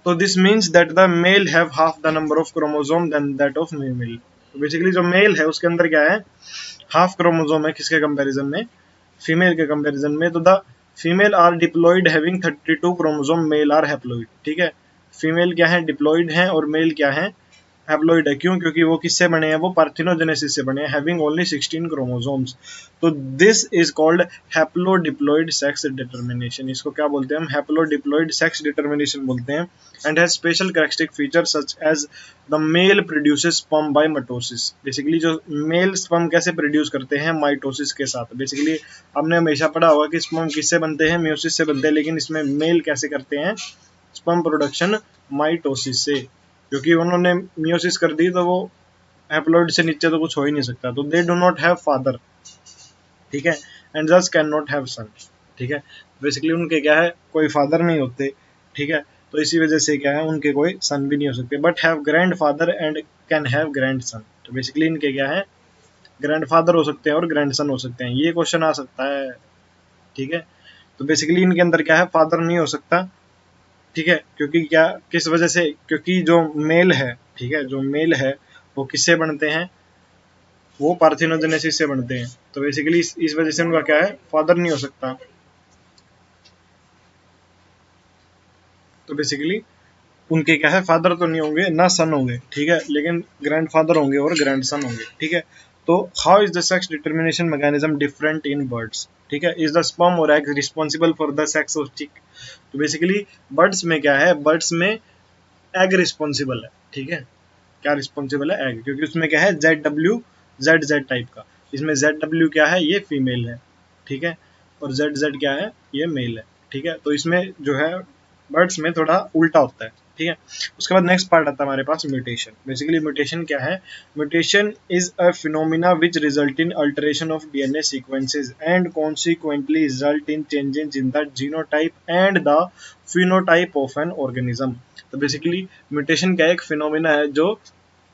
तो this means that the male have half the number of chromosome than that of female. तो बेसिकली जो मेल है उसके अंदर क्या है, हाफ क्रोमोसोम है, किसके कंपैरिजन में, फीमेल के कंपैरिजन में। तो the female are diploid having 32 chromosome, male are haploid, ठीक है। फीमेल क्या है, डिप्लॉइड है, और मेल क्या है, हैप्लॉइड है। क्यों, क्योंकि वो किससे बने हैं, वो पार्थिनोजेनेसिस से बने हैं, हैविंग ओनली 16 क्रोमोसोम्स। तो this is called haplodiploid sex determination. इसको क्या बोलते हैं हम, हैप्लोडिप्लॉइड सेक्स डिटर्मिनेशन बोलते हैं। And has special characteristic feature such as the male produces sperm by mitosis. Basically जो मेल स्पर्म कैसे प्रोड्यूस करते हैं, माइटोसिस के साथ। बेसिकली हमने हमेशा पढ़ा होगा कि स्पर्म किससे बनते हैं, म्यूसिस से बनते हैं, लेकिन इसमें मेल कैसे करते हैं स्पर्म प्रोडक्शन, माइटोसिस से। क्योंकि उन्होंने मियोसिस कर दी तो वो हैप्लॉइड से नीचे तो कुछ हो ही नहीं सकता। तो they do not have father, ठीक है, and just can not have son, ठीक है। बेसिकली उनके क्या है, कोई फादर नहीं होते, ठीक है। तो इसी वजह से क्या है, उनके कोई सन भी नहीं हो सकते, but have grand father and can have grand son. तो बेसिकली इनके क्या है, ग्रैंड फादर हो सकते हैं और ग्रैंड सन हो सकते हैं। ये क्वेश्चन आ सकता है, ठीक है। तो बेसिकली इनके अंदर क्या है, फादर नहीं हो सकता, ठीक है। क्योंकि क्या, किस वजह से, क्योंकि जो मेल है, ठीक है, जो मेल है वो किससे बनते हैं, वो पार्थिनोजेनेसिस से बनते हैं। तो बेसिकली इस वजह से उनका क्या है, फादर नहीं हो सकता। तो बेसिकली उनके क्या है, फादर तो नहीं होंगे ना सन होंगे, ठीक है, लेकिन ग्रैंड फादर होंगे और ग्रैंड सन होंगे, ठीक है। तो how is the sex determination mechanism different in birds, ठीक है, इज द स्पर्म और egg responsible for the sex of चिक। तो बेसिकली बर्ड्स में क्या है, बर्ड्स में एग रिस्पॉन्सिबल है, ठीक है, क्या रिस्पॉन्सिबल है, एग, क्योंकि उसमें क्या है जेड टाइप का, इसमें जेड क्या है, ये फीमेल है, ठीक है, और जेड क्या है, ये मेल है, ठीक है। तो इसमें जो है बर्ड्स में थोड़ा उल्टा होता है, ठीक है। उसके बाद नेक्स्ट पार्ट आता है हमारे पास म्यूटेशन। बेसिकली म्यूटेशन क्या है, mutation is a phenomena which result in alteration of DNA sequences and consequently result in changes in the genotype and the phenotype of an organism. तो बेसिकली म्यूटेशन क्या है, एक phenomena है जो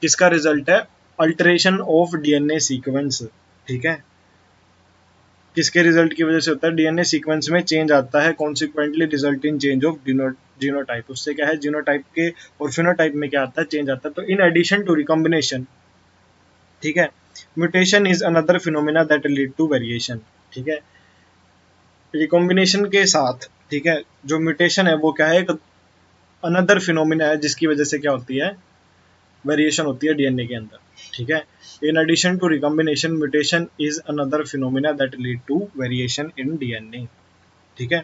किसका result है, अल्टरेशन ऑफ डीएनए सीक्वेंस, ठीक है, किसके रिजल्ट की वजह से होता है, डीएनए सीक्वेंस में चेंज आता है, consequently result in change of genotype, उससे क्या है, जीनोटाइप के और फिनोटाइप में क्या आता है, चेंज आता है। तो इन एडिशन टू रिकॉम्बिनेशन, ठीक है, mutation is another phenomena that lead to variation, ठीक है, रिकॉम्बिनेशन के साथ, ठीक है, जो म्यूटेशन है वो क्या है, एक अनदर फिनोमिना है जिसकी वजह से क्या होती है, वेरिएशन होती है डीएनए के अंदर, ठीक है। In addition to recombination mutation is another phenomena that lead to variation in DNA, ठीक है।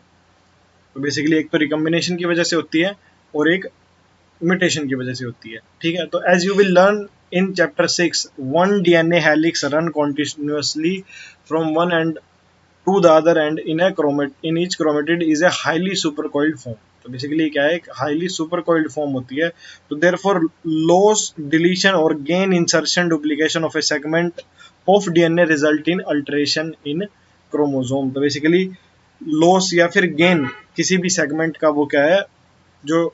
तो बेसिकली एक तो रिकॉम्बिनेशन की वजह से होती है और एक म्यूटेशन की वजह से होती है, ठीक है। तो as you will learn in chapter 6, one DNA helix run continuously from one end to the other end in a chromate in each chromatid is a highly supercoiled form. तो बेसिकली क्या है, एक हाईली सुपरकॉइल्ड फॉर्म होती है। तो therefore loss deletion or gain insertion duplication of a segment of DNA result in alteration in chromosome. तो basically loss या फिर गेन किसी भी सेगमेंट का वो क्या है, जो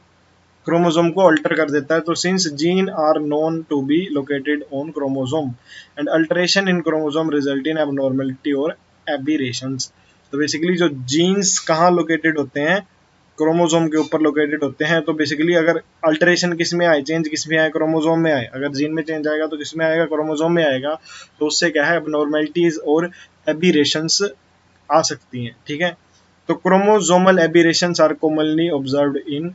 क्रोमोसोम को अल्टर कर देता है। तो since gene are known to be located on chromosome and alteration in chromosome result in abnormality और एबीरेशंस। तो बेसिकली जो जीन्स कहाँ लोकेटेड होते हैं, क्रोमोसोम के ऊपर लोकेटेड होते हैं। तो बेसिकली अगर अल्टरेशन किस में आए, चेंज किस में आए, क्रोमोसोम में आए, अगर जीन में चेंज आएगा तो किस में आएगा, क्रोमोसोम में आएगा। तो उससे क्या है, एबनॉर्मेलिटीज और एबीरेशंस आ सकती हैं, ठीक है। तो chromosomal aberrations are commonly observed in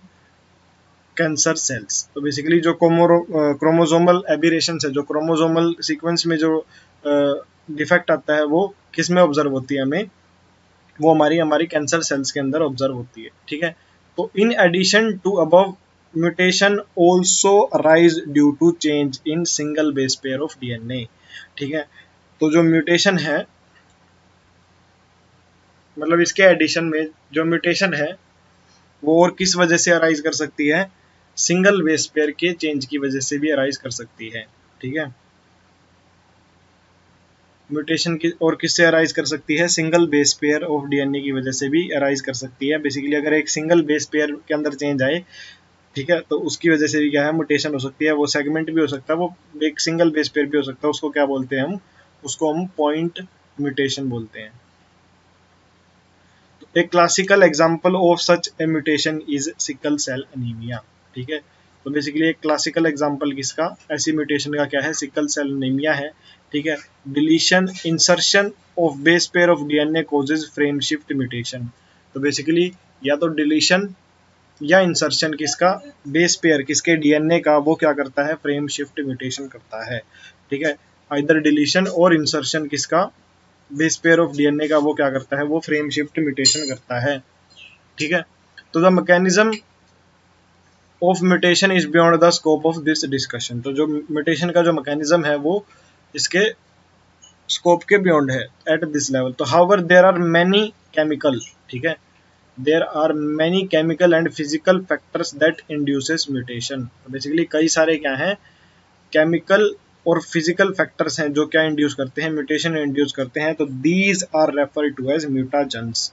cancer cells. तो बेसिकली जो क्रोमोसोमल एबीरेशन है, जो क्रोमोसोमल सीक्वेंस में जो डिफेक्ट आता है, वो किस में ऑब्जर्व होती है हमें, वो हमारी हमारी कैंसर सेल्स के अंदर ऑब्जर्व होती है, ठीक है। तो in addition to above mutation also arise due to change in single base pair of DNA, ठीक है। तो जो म्यूटेशन है, मतलब इसके एडिशन में जो म्यूटेशन है वो और किस वजह से अराइज कर सकती है, सिंगल बेस पेयर के चेंज की वजह से भी अराइज कर सकती है, ठीक है। म्यूटेशन की और किससे अराइज कर सकती है, single base pair of DNA की वजह से भी अराइज कर सकती है। बेसिकली अगर एक सिंगल बेस पेयर के अंदर चेंज आए, ठीक है, तो उसकी वजह से भी क्या है, म्यूटेशन हो सकती है। वो सेगमेंट भी हो सकता है, वो एक सिंगल बेस पेयर भी हो सकता है। उसको क्या बोलते हैं हम, उसको हम पॉइंट म्यूटेशन बोलते हैं। A classical example of such a mutation is sickle cell anemia, ठीक है। तो बेसिकली एक क्लासिकल एग्जांपल किसका, ऐसी म्यूटेशन का क्या है, सिकल सेल एनीमिया है, ठीक है। Deletion insertion of base pair of DNA causes frame shift mutation. तो बेसिकली या तो डिलीशन या इंसर्शन किसका, बेस पेयर किसके, डीएनए का, वो क्या करता है, फ्रेम शिफ्ट म्यूटेशन करता है, ठीक है। आइदर डिलीशन और इंसर्शन किसका, बेस पेयर ऑफ डीएनए का, वो क्या करता है, वो फ्रेम शिफ्ट म्यूटेशन करता है, ठीक है। तो the mechanism of mutation is beyond the scope of this discussion. तो जो म्यूटेशन का जो मैकेनिज्म है वो इसके स्कोप के बियॉन्ड है एट दिस लेवल। तो however there are many chemical, ठीक है, there are many chemical and physical factors that induces mutation. Basically कई सारे क्या हैं, केमिकल और फिजिकल फैक्टर्स हैं जो क्या इंड्यूस करते हैं, म्यूटेशन इंड्यूस करते हैं। तो these are refer to as mutagens.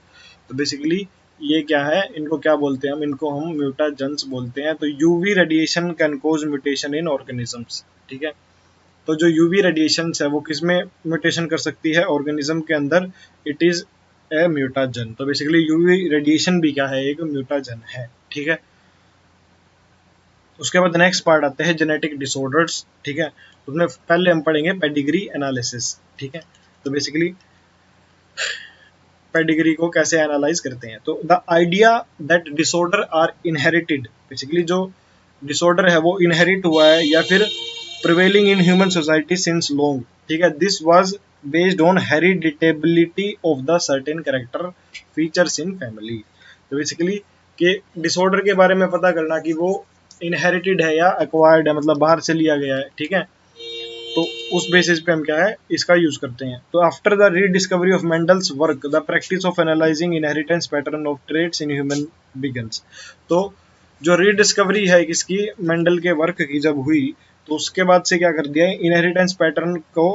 तो बेसिकली ये क्या है, इनको क्या बोलते हैं हम, इनको हम म्यूटाजेंस बोलते हैं। तो UV radiation can cause mutation in organisms, ठीक है। तो जो यूवी रेडिएशन है वो किस में म्यूटेशन कर सकती है, ऑर्गेनिज्म के अंदर, इट इज ए म्यूटाजन। तो बेसिकली यूवी रेडिएशन भी क्या है, एक म्यूटाजन है, ठीक है। उसके बाद नेक्स्ट पार्ट आते हैं जेनेटिक डिसऑर्डर्स, ठीक है। उसमें पहले हम पढ़ेंगे पेडिग्री एनालिसिस, ठीक है। तो बेसिकली पेडिग्री को कैसे एनालाइज करते हैं। तो the idea that disorder are inherited, basically जो डिसऑर्डर है वो इनहेरिट हुआ है या फिर prevailing in human society since long, ठीक है, this was based on heritability of the certain character features in family. तो बेसिकली कि डिसऑर्डर के बारे में पता करना कि वो इनहेरिटेड है या एक्वायर्ड है, मतलब बाहर से लिया गया है, ठीक है, तो उस बेसिस पे हम क्या है इसका यूज करते हैं। तो after the rediscovery of Mendel's work the practice of analysing inheritance pattern of traits in human begins. तो जो रीडिस्कवरी है किसकी, मेंडल के वर्क की जब हुई, तो उसके बाद से क्या कर दिया, इनहेरिटेंस पैटर्न को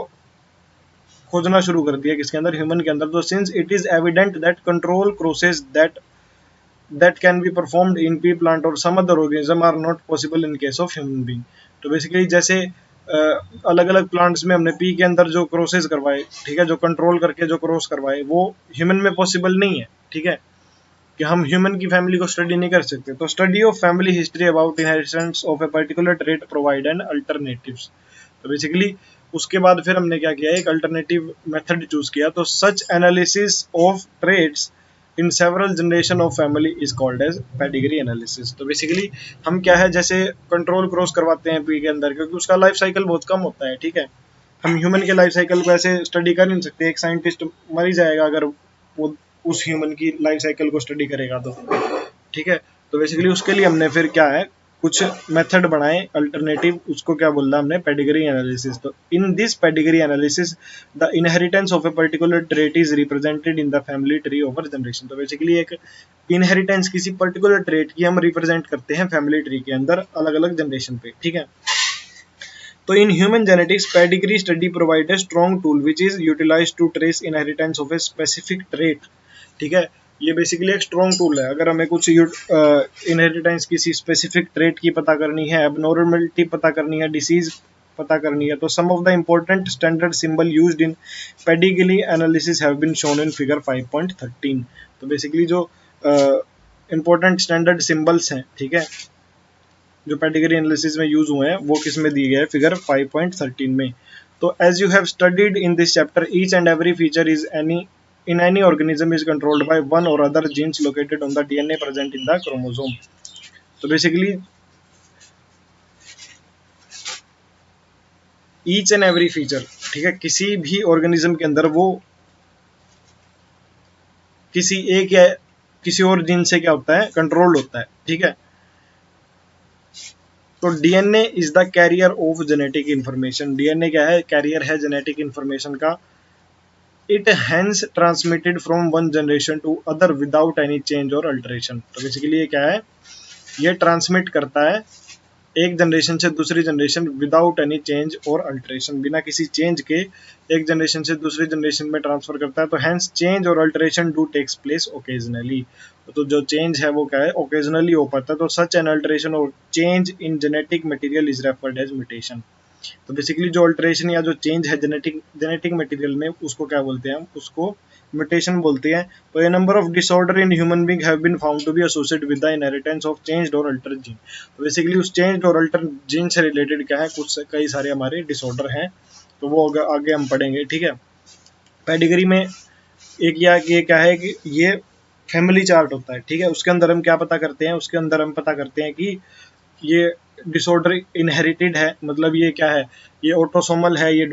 खोजना शुरू कर दिया किसके अंदर, ह्यूमन के अंदर। तो since it is evident that control process that can be performed in pea plant or some other organism are not possible in case of human being। तो बेसिकली जैसे अलग अलग प्लांट्स में हमने पी के अंदर जो क्रॉसेस करवाए, ठीक है, जो कंट्रोल करके जो क्रॉस करवाए, वो ह्यूमन में पॉसिबल नहीं है, ठीक है, कि हम ह्यूमन की फैमिली को स्टडी नहीं कर सकते। तो study of family history about inheritance of a particular trait provide an alternatives. तो बेसिकली उसके बाद फिर हमने क्या किया, एक अल्टरनेटिव मेथड चूज किया। तो such analysis of traits in several generation of family is called as pedigree analysis. तो बेसिकली हम क्या है, जैसे कंट्रोल क्रॉस करवाते हैं पी के अंदर, क्योंकि उसका लाइफ साइकिल बहुत कम होता है, ठीक है, हम ह्यूमन के लाइफ साइकिल को ऐसे स्टडी कर नहीं सकते। एक साइंटिस्ट मर ही जाएगा अगर वो उस ह्यूमन की लाइफ साइकिल को स्टडी करेगा तो, ठीक है। तो बेसिकली उसके लिए हमने फिर क्या है कुछ मेथड बनाए अल्टरनेटिव, उसको क्या बोलना हमने, पेडिग्री एनालिसिस। तो in this pedigree analysis the inheritance of a particular trait is represented in the family tree over generation. तो बेसिकली एक इनहेरिटेंस किसी पर्टिकुलर ट्रेट की हम रिप्रेजेंट करते हैं फैमिली ट्री के अंदर अलग अलग जनरेशन पे, ठीक है। तो in human genetics, pedigree study provide a strong tool which is utilized to trace inheritance of a specific trait, ठीक है। ये बेसिकली एक स्ट्रॉन्ग टूल है। अगर हमें कुछ इनहेरिटेंस किसी स्पेसिफिक ट्रेट की पता करनी है, एबनॉर्मलिटी पता करनी है, डिसीज पता करनी है, तो some of the important standard symbol used in pedigree analysis have been shown in figure 5.13। तो बेसिकली जो इम्पोर्टेंट स्टैंडर्ड सिंबल्स हैं, ठीक है, जो पेडिग्री एनालिसिस में यूज हुए हैं, वो किस में दिए गए हैं, फिगर 5.13 में। तो as you have studied in this chapter, each and every feature is in any organism is controlled by one or other genes located on the DNA present in the chromosome। तो basically each and every feature, ठीक है, किसी भी organism के अंदर वो किसी एक या किसी और जीन से क्या होता है, कंट्रोल्ड होता है, ठीक है। तो DNA is the carrier of genetic information. DNA क्या है, कैरियर है जेनेटिक इंफॉर्मेशन का। It hence transmitted from one generation to other without any change और अल्टरेशन। तो बेसिकली ये क्या है, ये ट्रांसमिट करता है एक जनरेशन से दूसरी जनरेशन विदाउट एनी चेंज और अल्टरेशन, बिना किसी चेंज के एक जनरेशन से दूसरी जनरेशन में ट्रांसफर करता है। तो हैंस चेंज और alteration do takes place occasionally. तो जो चेंज है वो क्या है, ओकेजनली हो पाता है। तो सच एन अल्टरेशन और change in genetic material is referred as mutation. तो बेसिकली जो अल्टरेशन या जो चेंज है जेनेटिक मटेरियल में, उसको क्या बोलते हैं, हम उसको म्यूटेशन बोलते हैं। तो a number of disorder in human being have been found to be associated with the inheritance of changed और अल्टर्ड जीन। तो बेसिकली उस चेंज्ड और अल्टर्ड जीन से रिलेटेड क्या है, कुछ कई सारे हमारे डिसऑर्डर हैं, तो वो आगे हम पढ़ेंगे, ठीक है। पेडिग्री में एक ये क्या है कि ये फैमिली चार्ट होता है, ठीक है, उसके अंदर हम क्या पता करते हैं, उसके अंदर हम पता करते हैं कि ये डिसऑर्डर इनहेरिटेड है, मतलब ये क्या है, ये ऑटोसोमल है, ये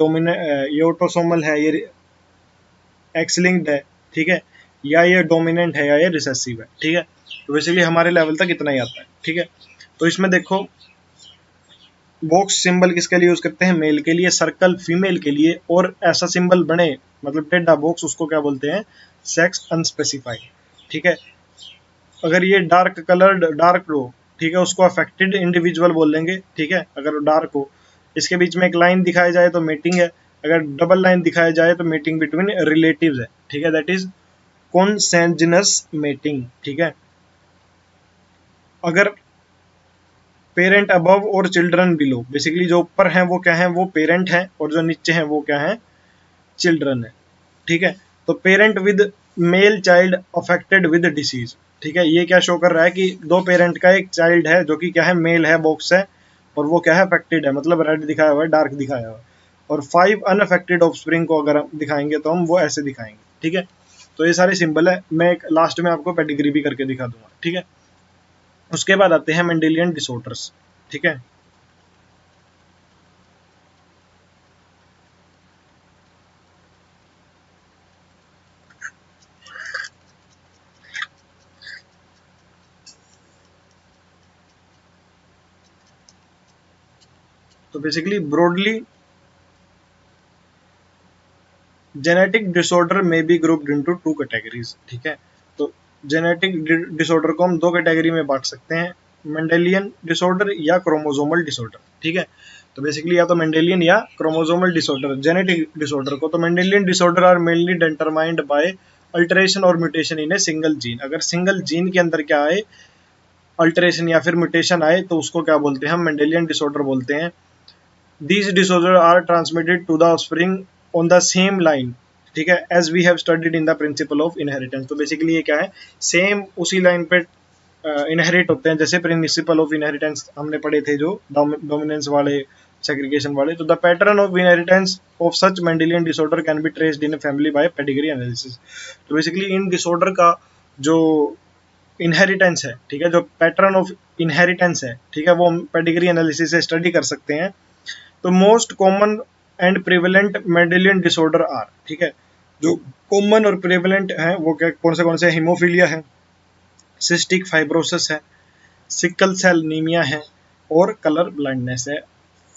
ये ऑटोसोमल है, ये एक्स लिंक्ड है, ठीक है, या ये डोमिनेंट है या ये रिसेसिव है, ठीक है। तो बेसिकली हमारे लेवल तक इतना ही आता है, ठीक है। तो इसमें देखो बॉक्स सिंबल किसके लिए यूज करते हैं, मेल के लिए, सर्कल फीमेल के लिए, और ऐसा सिंबल बने मतलब टेढ़ा बॉक्स, उसको क्या बोलते हैं, सेक्स अनस्पेसिफाइड, ठीक है। अगर ये डार्क कलर्ड डार्क हो, ठीक है, उसको अफेक्टेड इंडिविजुअल बोलेंगे, ठीक है, अगर डार्क हो। इसके बीच में एक लाइन दिखाई जाए तो मीटिंग है, अगर डबल लाइन दिखाई जाए तो मीटिंग बिटवीन रिलेटिव्स है, ठीक है, दैट इज कॉन्सेंजिनस मीटिंग, ठीक है। अगर पेरेंट अबव और चिल्ड्रन बिलो, बेसिकली जो ऊपर हैं वो क्या है, वो पेरेंट है, और जो नीचे हैं वो क्या है, चिल्ड्रन है, ठीक है। तो parent with male child affected with disease, ठीक है, ये क्या शो कर रहा है कि दो पेरेंट का एक चाइल्ड है जो कि क्या है, मेल है, बॉक्स है, और वो क्या है, अफेक्टेड है, मतलब रेड दिखाया हुआ है, डार्क दिखाया हुआ है। और 5 अनअफेक्टेड ऑफस्प्रिंग को अगर हम दिखाएंगे तो हम वो ऐसे दिखाएंगे, ठीक है। तो ये सारे सिंबल है, मैं एक लास्ट में आपको पेडिग्री भी करके दिखा दूंगा, ठीक है। उसके बाद आते हैं मेंडेलियन डिसऑर्डर्स, ठीक है। तो basically broadly genetic disorder may be grouped into two categories, ठीक है। तो जेनेटिक डिसऑर्डर को हम दो कैटेगरी में बांट सकते हैं, मेंडेलियन डिसऑर्डर या क्रोमोसोमल डिसऑर्डर, ठीक है। तो बेसिकली या तो मेंडेलियन या क्रोमोसोमल डिसऑर्डर। जेनेटिक डिसऑर्डर को तो Mendelian disorder are mainly determined by alteration और mutation in a single gene. अगर सिंगल जीन के अंदर क्या आए, अल्टरेशन या फिर म्यूटेशन आए, तो उसको क्या बोलते हैं हम, मेंडेलियन डिसऑर्डर बोलते हैं। These disorders are transmitted to the offspring on the same line, ठीक है, as we have studied in the principle of inheritance। तो बेसिकली ये क्या है, सेम उसी लाइन पे इनहेरिट होते हैं, जैसे प्रिंसिपल ऑफ इनहेरिटेंस हमने पढ़े थे जो डोमिनेंस वाले, सेग्रीगेशन वाले। तो the pattern of inheritance of such Mendelian disorder can be traced in family by pedigree analysis. तो बेसिकली इन डिसऑर्डर का जो इनहेरिटेंस है, ठीक है, जो पैटर्न ऑफ इनहेरिटेंस है, ठीक है, वो हम पेडिग्री एनालिसिस से स्टडी कर सकते हैं। तो most common and prevalent Mendelian disorder are, ठीक है, जो कॉमन और प्रिवेलेंट है वो क्या, कौन से हीमोफीलिया है, सिस्टिक फाइब्रोसिस है, सिकल सेल नीमिया है, और कलर ब्लाइंडनेस है,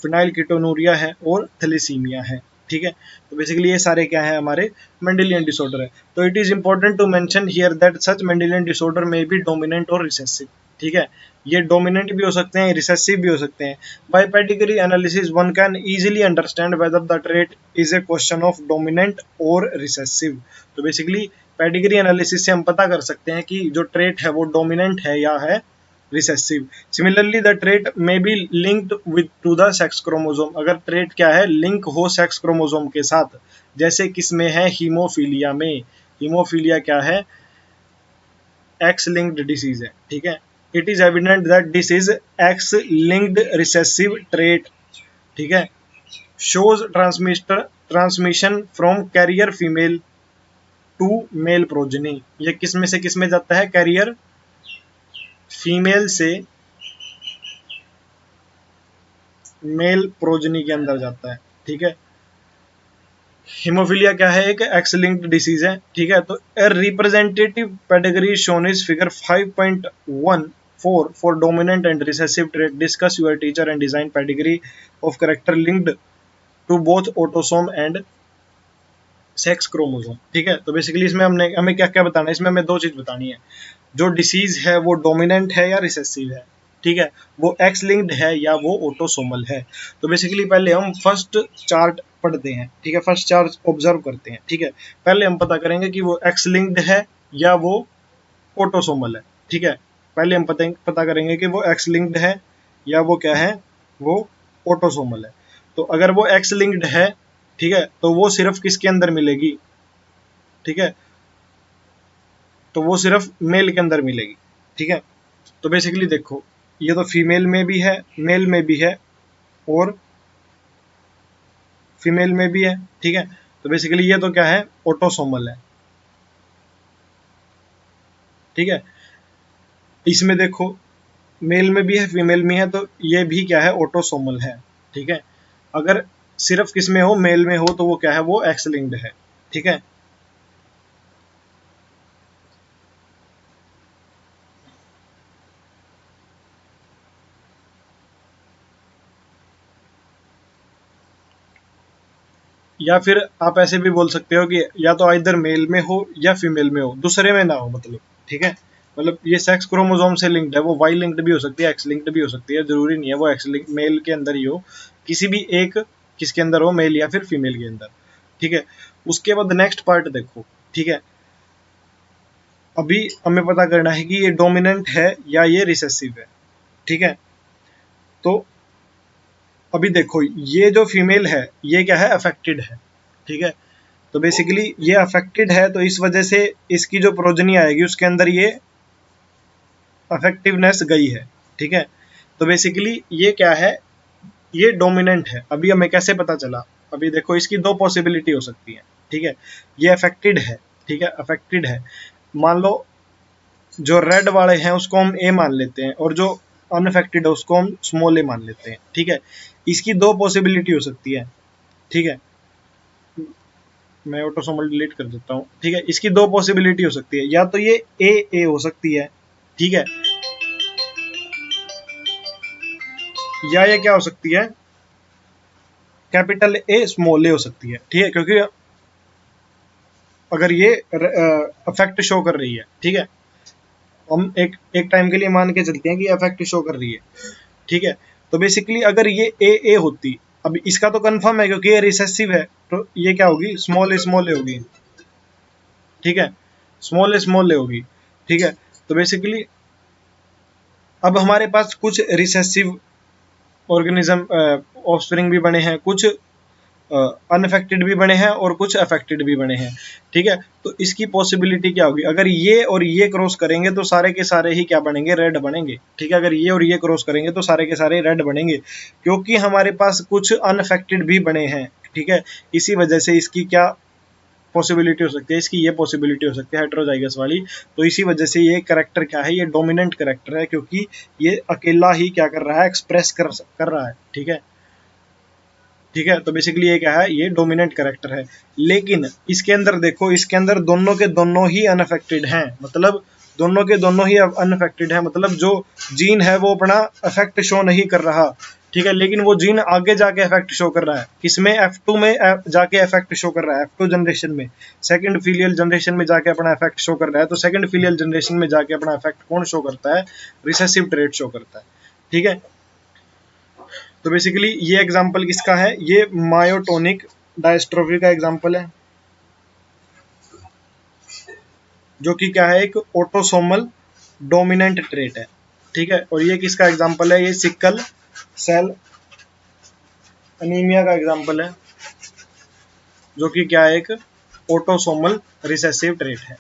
फिनाइल कीटोनूरिया है, और थैलेसीमिया है, ठीक है। तो बेसिकली ये सारे क्या है, हमारे मेंडेलियन डिसऑर्डर है। तो it is important to mention here that such Mendelian disorder may be dominant और रिसेसिव, ठीक है, ये डोमिनेंट भी हो सकते हैं, रिसेसिव भी हो सकते हैं। By pedigree analysis one can easily understand whether the trait is a question of dominant और रिसेसिव। तो बेसिकली पेडिग्री एनालिसिस से हम पता कर सकते हैं कि जो ट्रेट है वो डोमिनेंट है या है रिसेसिव। सिमिलरली द ट्रेट में be linked with two the sex chromosome. अगर ट्रेट क्या है, लिंक हो सेक्स क्रोमोसोम के साथ, जैसे किसमें है, हीमोफीलिया में। हीमोफीलिया क्या है, एक्स लिंक्ड डिसीज है, ठीक है। It is evident that this is X linked recessive trait, ठीक है, shows transmission from carrier female to male progeny. ये किसमें से किसमें जाता है, कैरियर फीमेल से मेल प्रोजेनी के अंदर जाता है, ठीक है। हीमोफीलिया क्या है, एक एक्स लिंक्ड डिसीज है, ठीक है। तो a representative pedigree shown is figure 5.14 for dominant and recessive trait. Discuss your teacher and design pedigree of character linked to both autosome and sex chromosome, ठीक है। तो बेसिकली इसमें हमें क्या क्या बताना है, इसमें हमें दो चीज बतानी है, जो डिसीज है वो डोमिनेंट है या रिसेसिव है, ठीक है, वो एक्स लिंक्ड है या वो ऑटोसोमल है। तो बेसिकली पहले हम फर्स्ट चार्ट पढ़ते हैं, ठीक है, फर्स्ट चार्ट ऑब्जर्व करते हैं, ठीक है। पहले हम पता करेंगे कि वो एक्स लिंक्ड है या वो ऑटोसोमल है, ठीक है। पहले हम पता करेंगे कि वो एक्स लिंक्ड है या वो क्या है, वो ऑटोसोमल है। तो अगर वो एक्स लिंक्ड है, ठीक है, तो वो सिर्फ किसके अंदर मिलेगी, ठीक है, तो वो सिर्फ मेल के अंदर मिलेगी, ठीक है। तो बेसिकली देखो, ये तो फीमेल में भी है, मेल में भी है, और फीमेल में भी है, ठीक है। तो बेसिकली ये तो क्या है, ऑटोसोमल है, ठीक है। इसमें देखो, मेल में भी है, फीमेल में है, तो ये भी क्या है, ऑटोसोमल है, ठीक है। अगर सिर्फ किस में हो, मेल में हो, तो वो क्या है, वो एक्स लिंक्ड है, ठीक है। या फिर आप ऐसे भी बोल सकते हो कि या तो इधर मेल में हो या फीमेल में हो, दूसरे में ना हो, मतलब, ठीक है। मतलब ये सेक्स क्रोमोसोम से लिंक्ड है, वो वाई लिंक्ड भी हो सकती है, एक्स लिंक्ड भी हो सकती है, जरूरी नहीं है वो एक्स लिंक मेल के अंदर ही हो, किसी भी एक किसके अंदर हो, मेल या फिर फीमेल के अंदर, ठीक है। उसके बाद नेक्स्ट पार्ट देखो, ठीक है, अभी हमें पता करना है कि ये डोमिनेंट है या ये रिसेसिव है, ठीक है। तो अभी देखो, ये जो फीमेल है ये क्या है, अफेक्टेड है, ठीक है। तो बेसिकली ये अफेक्टेड है, तो इस वजह से इसकी जो प्रोजनी आएगी उसके अंदर ये अफेक्टिवनेस गई है, ठीक है। तो बेसिकली ये क्या है, ये डोमिनेंट है। अभी हमें कैसे पता चला, अभी देखो इसकी दो पॉसिबिलिटी हो सकती है, ठीक है। ये अफेक्टेड है, ठीक है, अफेक्टेड है। मान लो जो रेड वाले हैं उसको हम ए मान लेते हैं और जो अनअफेक्टेड है उसको हम स्मॉल ए मान लेते हैं। ठीक है, इसकी दो पॉसिबिलिटी हो सकती है। ठीक है, मैं ऑटोसोमल डिलीट कर देता हूँ। ठीक है, इसकी दो पॉसिबिलिटी हो सकती है, या तो ये ए हो सकती है, ठीक है, या ये क्या हो सकती है, कैपिटल ए स्मॉल ए हो सकती है। ठीक है, क्योंकि अगर ये अफेक्ट शो कर रही है, ठीक है, हम एक एक टाइम के लिए मान के चलते हैं कि अफेक्ट शो कर रही है। ठीक है, तो बेसिकली अगर ये ए होती, अब इसका तो कंफर्म है क्योंकि ये रिसेसिव है, तो ये क्या होगी, स्मॉल ए होगी। ठीक है, स्मॉल ए होगी। ठीक है, तो बेसिकली अब हमारे पास कुछ रिसेसिव ऑर्गेनिज्म ऑफस्प्रिंग भी बने हैं, कुछ अनअफेक्टेड भी बने हैं और कुछ अफेक्टेड भी बने हैं। ठीक है, तो इसकी पॉसिबिलिटी क्या होगी, अगर ये और ये क्रॉस करेंगे तो सारे के सारे ही क्या बनेंगे, रेड बनेंगे। ठीक है, अगर ये और ये क्रॉस करेंगे तो सारे के सारे रेड बनेंगे, क्योंकि हमारे पास कुछ अनअफेक्टेड भी बने हैं। ठीक है, इसी वजह से इसकी क्या पॉसिबिलिटी हो सकती है, इसकी ये पॉसिबिलिटी हो सकती है हेटेरोजाइगस वाली। तो इसी वजह से ये करेक्टर क्या है, ये डोमिनेंट करेक्टर है, क्योंकि ये अकेला ही क्या कर रहा है, एक्सप्रेस कर रहा है। ठीक है, ठीक है, तो बेसिकली ये क्या है, ये डोमिनेंट कैरेक्टर है। लेकिन इसके अंदर देखो, इसके अंदर दोनों के दोनों ही अनअफेक्टेड हैं, मतलब दोनों के दोनों ही अनअफेक्टेड है, मतलब जो जीन है वो अपना इफेक्ट शो नहीं कर रहा। ठीक है, लेकिन वो जीन आगे जाके इफेक्ट शो कर रहा है, किसमें, F2 में जाके इफेक्ट शो कर रहा है, F2 जनरेशन में, सेकंड फीलियल जनरेशन में जाके अपना इफेक्ट शो कर रहा है। तो सेकंड फीलियल जनरेशन में जाके अपना इफेक्ट कौन शो करता है, रिसेसिव ट्रेट शो करता है। ठीक है, तो बेसिकली ये एग्जांपल किसका है, ये मायोटोनिक डायस्ट्रोफी का एग्जांपल है, जो कि क्या है, एक ऑटोसोमल डोमिनेंट ट्रेट है। ठीक है, और ये किसका एग्जांपल है, ये सिकल सेल एनीमिया का एग्जांपल है, जो कि क्या है, एक ऑटोसोमल रिसेसिव ट्रेट है।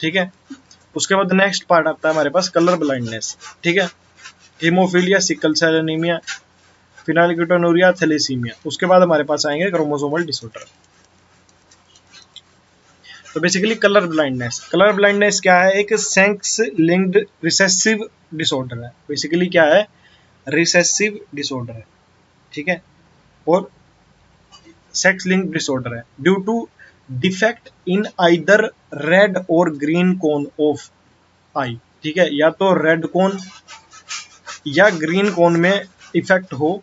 ठीक है, उसके बाद नेक्स्ट पार्ट आता है हमारे पास कलर ब्लाइंडनेस। ठीक है, haemophilia, sickle cell anaemia, phenylketonuria, thalassaemia. उसके बाद हमारे पास आएंगे क्रोमोसोमल डिसऑर्डर। तो बेसिकली कलर ब्लाइंडनेस क्या है, एक सेक्स लिंक्ड रिसेसिव डिसऑर्डर है। बेसिकली क्या है, रिसेसिव डिसऑर्डर है। ठीक है, और सेक्स लिंक्ड डिसऑर्डर है due to defect in either red और ग्रीन कोन ऑफ आई। ठीक है, या तो रेड कोन या ग्रीन कोन में इफेक्ट हो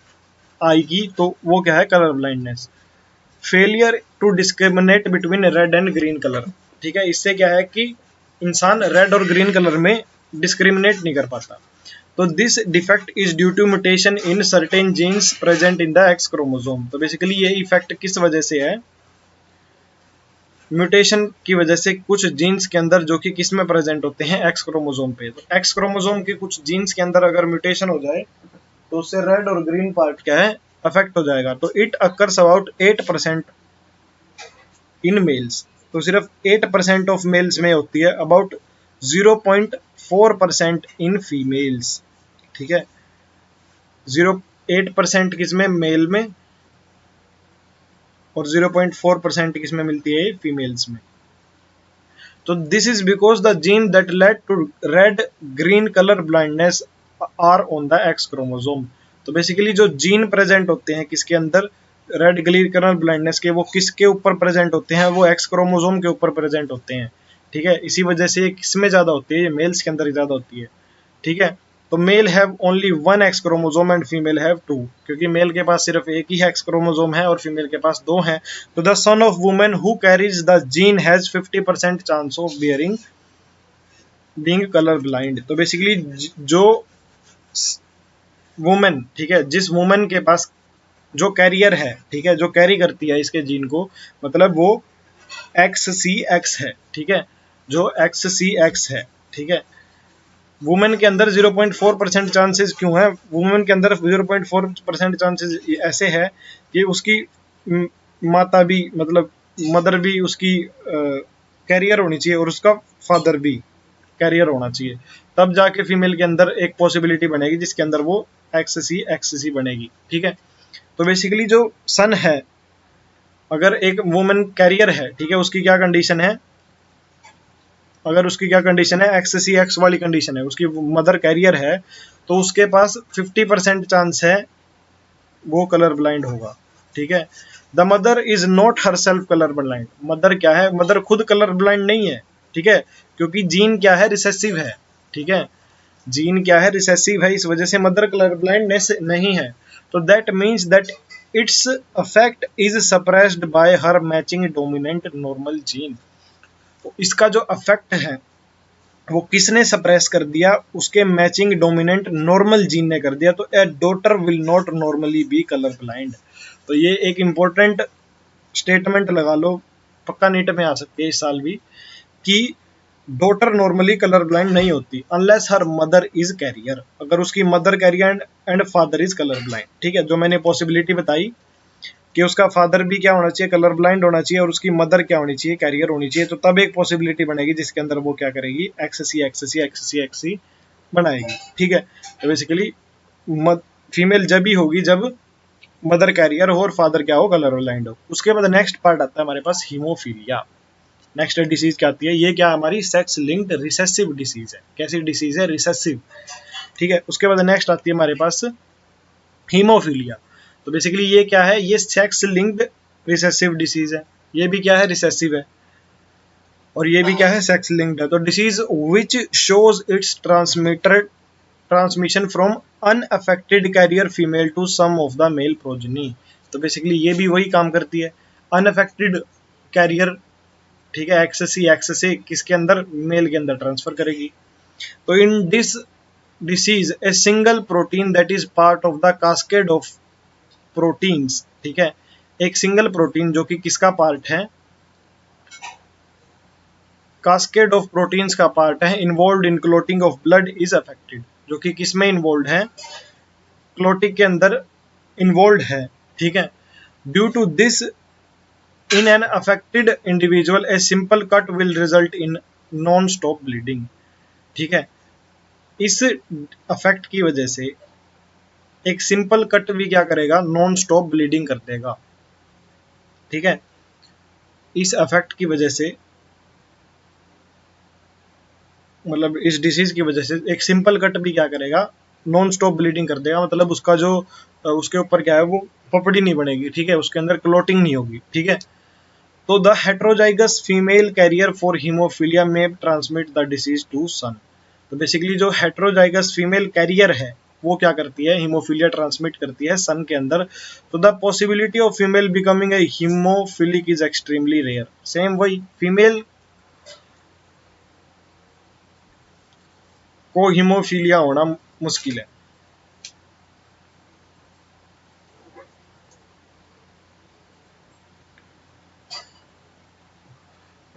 आई की, तो वो क्या है, colour blindness. Failure to discriminate between red and green colour. ठीक है, इससे क्या है कि इंसान रेड और ग्रीन कलर में डिस्क्रिमिनेट नहीं कर पाता। तो this defect is due to mutation in certain genes present in the X chromosome. तो बेसिकली ये इफेक्ट किस वजह से है, म्यूटेशन की वजह से कुछ जीन्स के अंदर, जो कि किस में प्रेजेंट होते हैं, एक्स क्रोमोसोम पे। तो एक्स क्रोमोसोम के कुछ जीन्स के अंदर अगर म्यूटेशन हो जाए तो उससे रेड और ग्रीन पार्ट क्या है, अफेक्ट हो जाएगा। तो it occurs about 8% in males. तो सिर्फ 8% ऑफ मेल्स में होती है, अबाउट 0.4% इन फीमेल्स। ठीक है, 0.8% किसमें, मेल में, और 0.4% किसमें मिलती है, फीमेल्स में। तो this is because the gene that lead to red green colour blindness are on the X chromosome. तो बेसिकली जो जीन प्रेजेंट होते हैं किसके अंदर, रेड ग्रीन कलर ब्लाइंडनेस के, वो किसके ऊपर प्रेजेंट होते हैं, वो एक्स क्रोमोसोम के ऊपर प्रेजेंट होते हैं। ठीक है, इसी वजह से ये किसमें ज्यादा होती है, ये मेल्स के अंदर ज्यादा होती है। ठीक है, तो male have only 1 X chromosome and female have 2, क्योंकि मेल के पास सिर्फ एक ही एक्स क्रोमोसोम है और फीमेल के पास 2 हैं। तो the son of women who carries the gene has 50% chance of bearing being colour blind. तो बेसिकली जो वुमेन, ठीक है, जिस वुमेन के पास जो कैरियर है, ठीक है, जो कैरी करती है इसके जीन को, मतलब वो XCX है। ठीक है, जो XCX है, ठीक है, वुमेन के अंदर 0.4% चांसेस क्यों है, वुमेन के अंदर 0.4% चांसेस ऐसे है कि उसकी माता भी, मतलब मदर भी उसकी कैरियर होनी चाहिए और उसका फादर भी कैरियर होना चाहिए, तब जाके फीमेल के अंदर एक पॉसिबिलिटी बनेगी जिसके अंदर वो XC बनेगी। ठीक है, तो बेसिकली जो सन है, अगर एक वुमेन कैरियर है, ठीक है, उसकी क्या कंडीशन है, अगर उसकी क्या कंडीशन है, XCX वाली कंडीशन है, उसकी मदर कैरियर है, तो उसके पास 50% चांस है वो कलर ब्लाइंड होगा। ठीक है, the mother is not her self colour blind, mother क्या है, मदर खुद कलर ब्लाइंड नहीं है। ठीक है, क्योंकि जीन क्या है, रिसेसिव है। ठीक है, जीन क्या है, रिसेसिव है, इस वजह से मदर कलर ब्लाइंडनेस नहीं है। तो that means that it's affect is suppressed bye her matching dominant normal gene. तो इसका जो अफेक्ट है वो किसने सप्रेस कर दिया, उसके मैचिंग डोमिनेंट नॉर्मल जीन ने कर दिया। तो ए daughter will not normally B colour blind. तो ये एक इंपॉर्टेंट स्टेटमेंट लगा लो, पक्का नीट में आ सकती है इस साल भी, कि डॉटर नॉर्मली कलर ब्लाइंड नहीं होती unless her mother is carrier, अगर उसकी mother carrier and father is colour blind. ठीक है, जो मैंने पॉसिबिलिटी बताई कि उसका फादर भी क्या होना चाहिए, कलर ब्लाइंड होना चाहिए, और उसकी मदर क्या होनी चाहिए, कैरियर होनी चाहिए, तो तब एक पॉसिबिलिटी बनेगी जिसके अंदर वो क्या करेगी, एक्ससी बनाएगी। ठीक है, तो बेसिकली फीमेल जब ही होगी जब मदर कैरियर हो और फादर क्या हो, कलर ब्लाइंड हो। उसके बाद नेक्स्ट पार्ट आता है हमारे पास हीमोफीलिया। नेक्स्ट डिसीज क्या आती है, ये क्या हमारी सेक्स लिंक्ड रिसेसिव डिसीज है। कैसी डिसीज है, रिसेसिव। ठीक है, उसके बाद नेक्स्ट आती है हमारे पास हीमोफीलिया। तो बेसिकली ये क्या है, ये सेक्स लिंक्ड रिसेसिव डिसीज है। ये भी क्या है, रिसेसिव है, और ये भी क्या है, सेक्स लिंक्ड है। तो disease which shows its transmission from unaffected carrier female to some of the male progeny. तो बेसिकली ये भी वही काम करती है, अनअफेक्टेड कैरियर। ठीक है, एक्स से किसके अंदर, मेल के अंदर ट्रांसफर करेगी। तो in this disease a single protein that is part of the cascade of proteins. ठीक है, एक सिंगल प्रोटीन जो कि किसका पार्ट है, कास्केड ऑफ प्रोटीन्स का पार्ट है, involve in clotting of blood is affected, जो कि किस में इन्वॉल्व है, क्लोटिंग के अंदर इन्वॉल्व है। ठीक है, due to this in an affected individual a simple cut will result in non stop bleeding. ठीक है, इस अफेक्ट की वजह से एक सिंपल कट भी क्या करेगा, नॉन स्टॉप ब्लीडिंग कर देगा। ठीक है, इस अफेक्ट की वजह से, मतलब इस डिसीज की वजह से एक सिंपल कट भी क्या करेगा, नॉन स्टॉप ब्लीडिंग कर देगा। मतलब उसका जो उसके ऊपर क्या है, वो पपड़ी नहीं बनेगी। ठीक है, उसके अंदर क्लोटिंग नहीं होगी। ठीक है, तो the heterozygous female carrier for haemophilia may transmit the disease to son. तो बेसिकली जो हेट्रोजाइगस फीमेल कैरियर है वो क्या करती है, हीमोफीलिया ट्रांसमिट करती है सन के अंदर। तो the possibility of female becoming a haemophilic is extremely rare. Same वही, फीमेल को हीमोफीलिया होना मुश्किल है।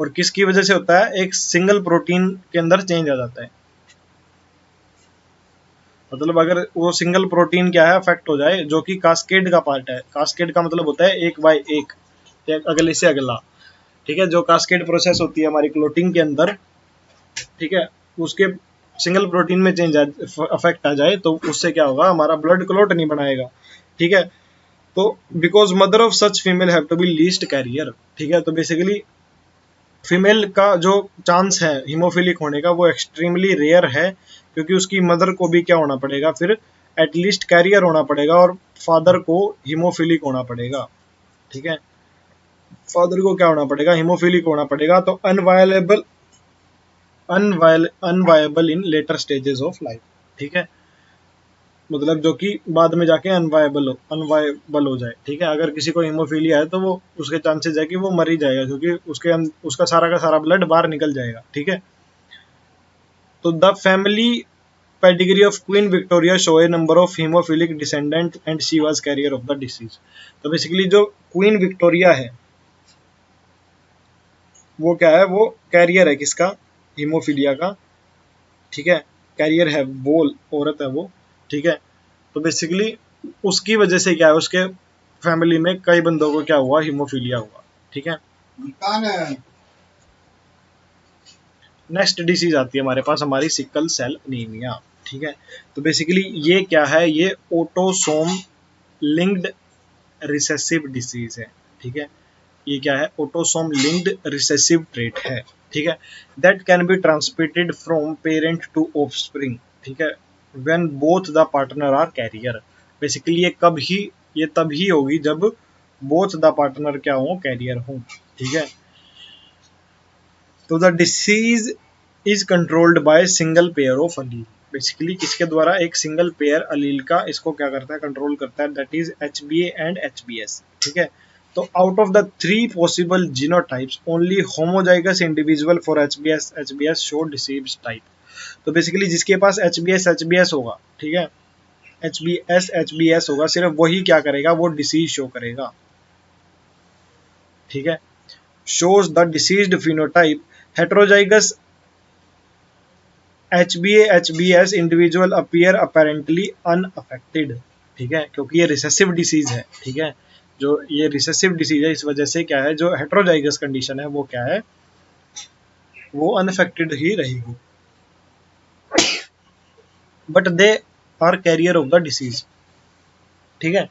और किसकी वजह से होता है, एक सिंगल प्रोटीन के अंदर चेंज आ जाता है। मतलब अगर वो सिंगल प्रोटीन क्या है, अफेक्ट हो जाए, जो कि कास्केड का पार्ट है। कास्केड का मतलब होता है एक बाय एक, अगले से अगला। ठीक है, जो कास्केड प्रोसेस होती है हमारी क्लोटिंग के अंदर। ठीक है, उसके सिंगल प्रोटीन में चेंज अफेक्ट आ जाए तो उससे क्या होगा, हमारा ब्लड क्लोट नहीं बनाएगा। ठीक है, तो because mother of such female have to be least carrier. ठीक है, तो बेसिकली फीमेल का जो चांस है हीमोफिलिक होने का वो एक्सट्रीमली रेयर है, क्योंकि उसकी मदर को भी क्या होना पड़ेगा, फिर एटलीस्ट कैरियर होना पड़ेगा, और फादर को हीमोफिलिक होना पड़ेगा। ठीक है, फादर को क्या होना पड़ेगा, हीमोफिलिक होना पड़ेगा। तो unviable in later stages of life. ठीक है, मतलब जो कि बाद में जाके अनवायबल हो जाए। ठीक है, अगर किसी को हीमोफीलिया है तो वो उसके चांसेस है कि वो मर ही जाएगा, क्योंकि उसका सारा का सारा ब्लड बाहर निकल जाएगा। ठीक है, तो the family pedigree of Queen Victoria show a number of haemophilic descendant and she was carrier of the disease. तो बेसिकली जो क्वीन विक्टोरिया है वो क्या है, वो कैरियर है किसका, हीमोफीलिया का। ठीक है, कैरियर है, बोल औरत है वो। ठीक है, तो बेसिकली उसकी वजह से क्या है, उसके फैमिली में कई बंदों को क्या हुआ, हीमोफीलिया हुआ। ठीक है, नेक्स्ट डिसीज आती है हमारे पास, हमारी सिकल सेल एनीमिया। ठीक है, तो बेसिकली ये क्या है, ये ऑटोसोम लिंक्ड रिसेसिव डिसीज है। ठीक है, ये क्या है, ऑटोसोम लिंक्ड रिसेसिव ट्रेट है, ठीक है, that can be transmitted from parent to offspring, ठीक है, when both the partner are carrier. Basically ये तब ही होगी जब बोथ द पार्टनर क्या हो, कैरियर हो, ठीक है। तो the disease is controlled by single pair of allele. Basically किसके द्वारा, एक सिंगल पेयर अलील का इसको क्या करता है, कंट्रोल करता है, that is HbA and HbS, ठीक है। तो out of the 3 possible genotypes only homozygous individual for HbS show disease type. तो बेसिकली जिसके पास HbS होगा, ठीक है, HbS होगा, सिर्फ वही क्या करेगा, वो डिसीज शो करेगा, ठीक है। shows the diseased phenotype, heterozygous HbA/HbS individual appear apparently unaffected, ठीक है, क्योंकि ये रिसेसिव डिसीज है, ठीक है, जो ये रिसेसिव डिसीज है, इस वजह से क्या है, जो हेट्रोजाइगस कंडीशन है वो क्या है, वो अनअफेक्टेड ही रहेगी, but they are carrier of the disease, ठीक है,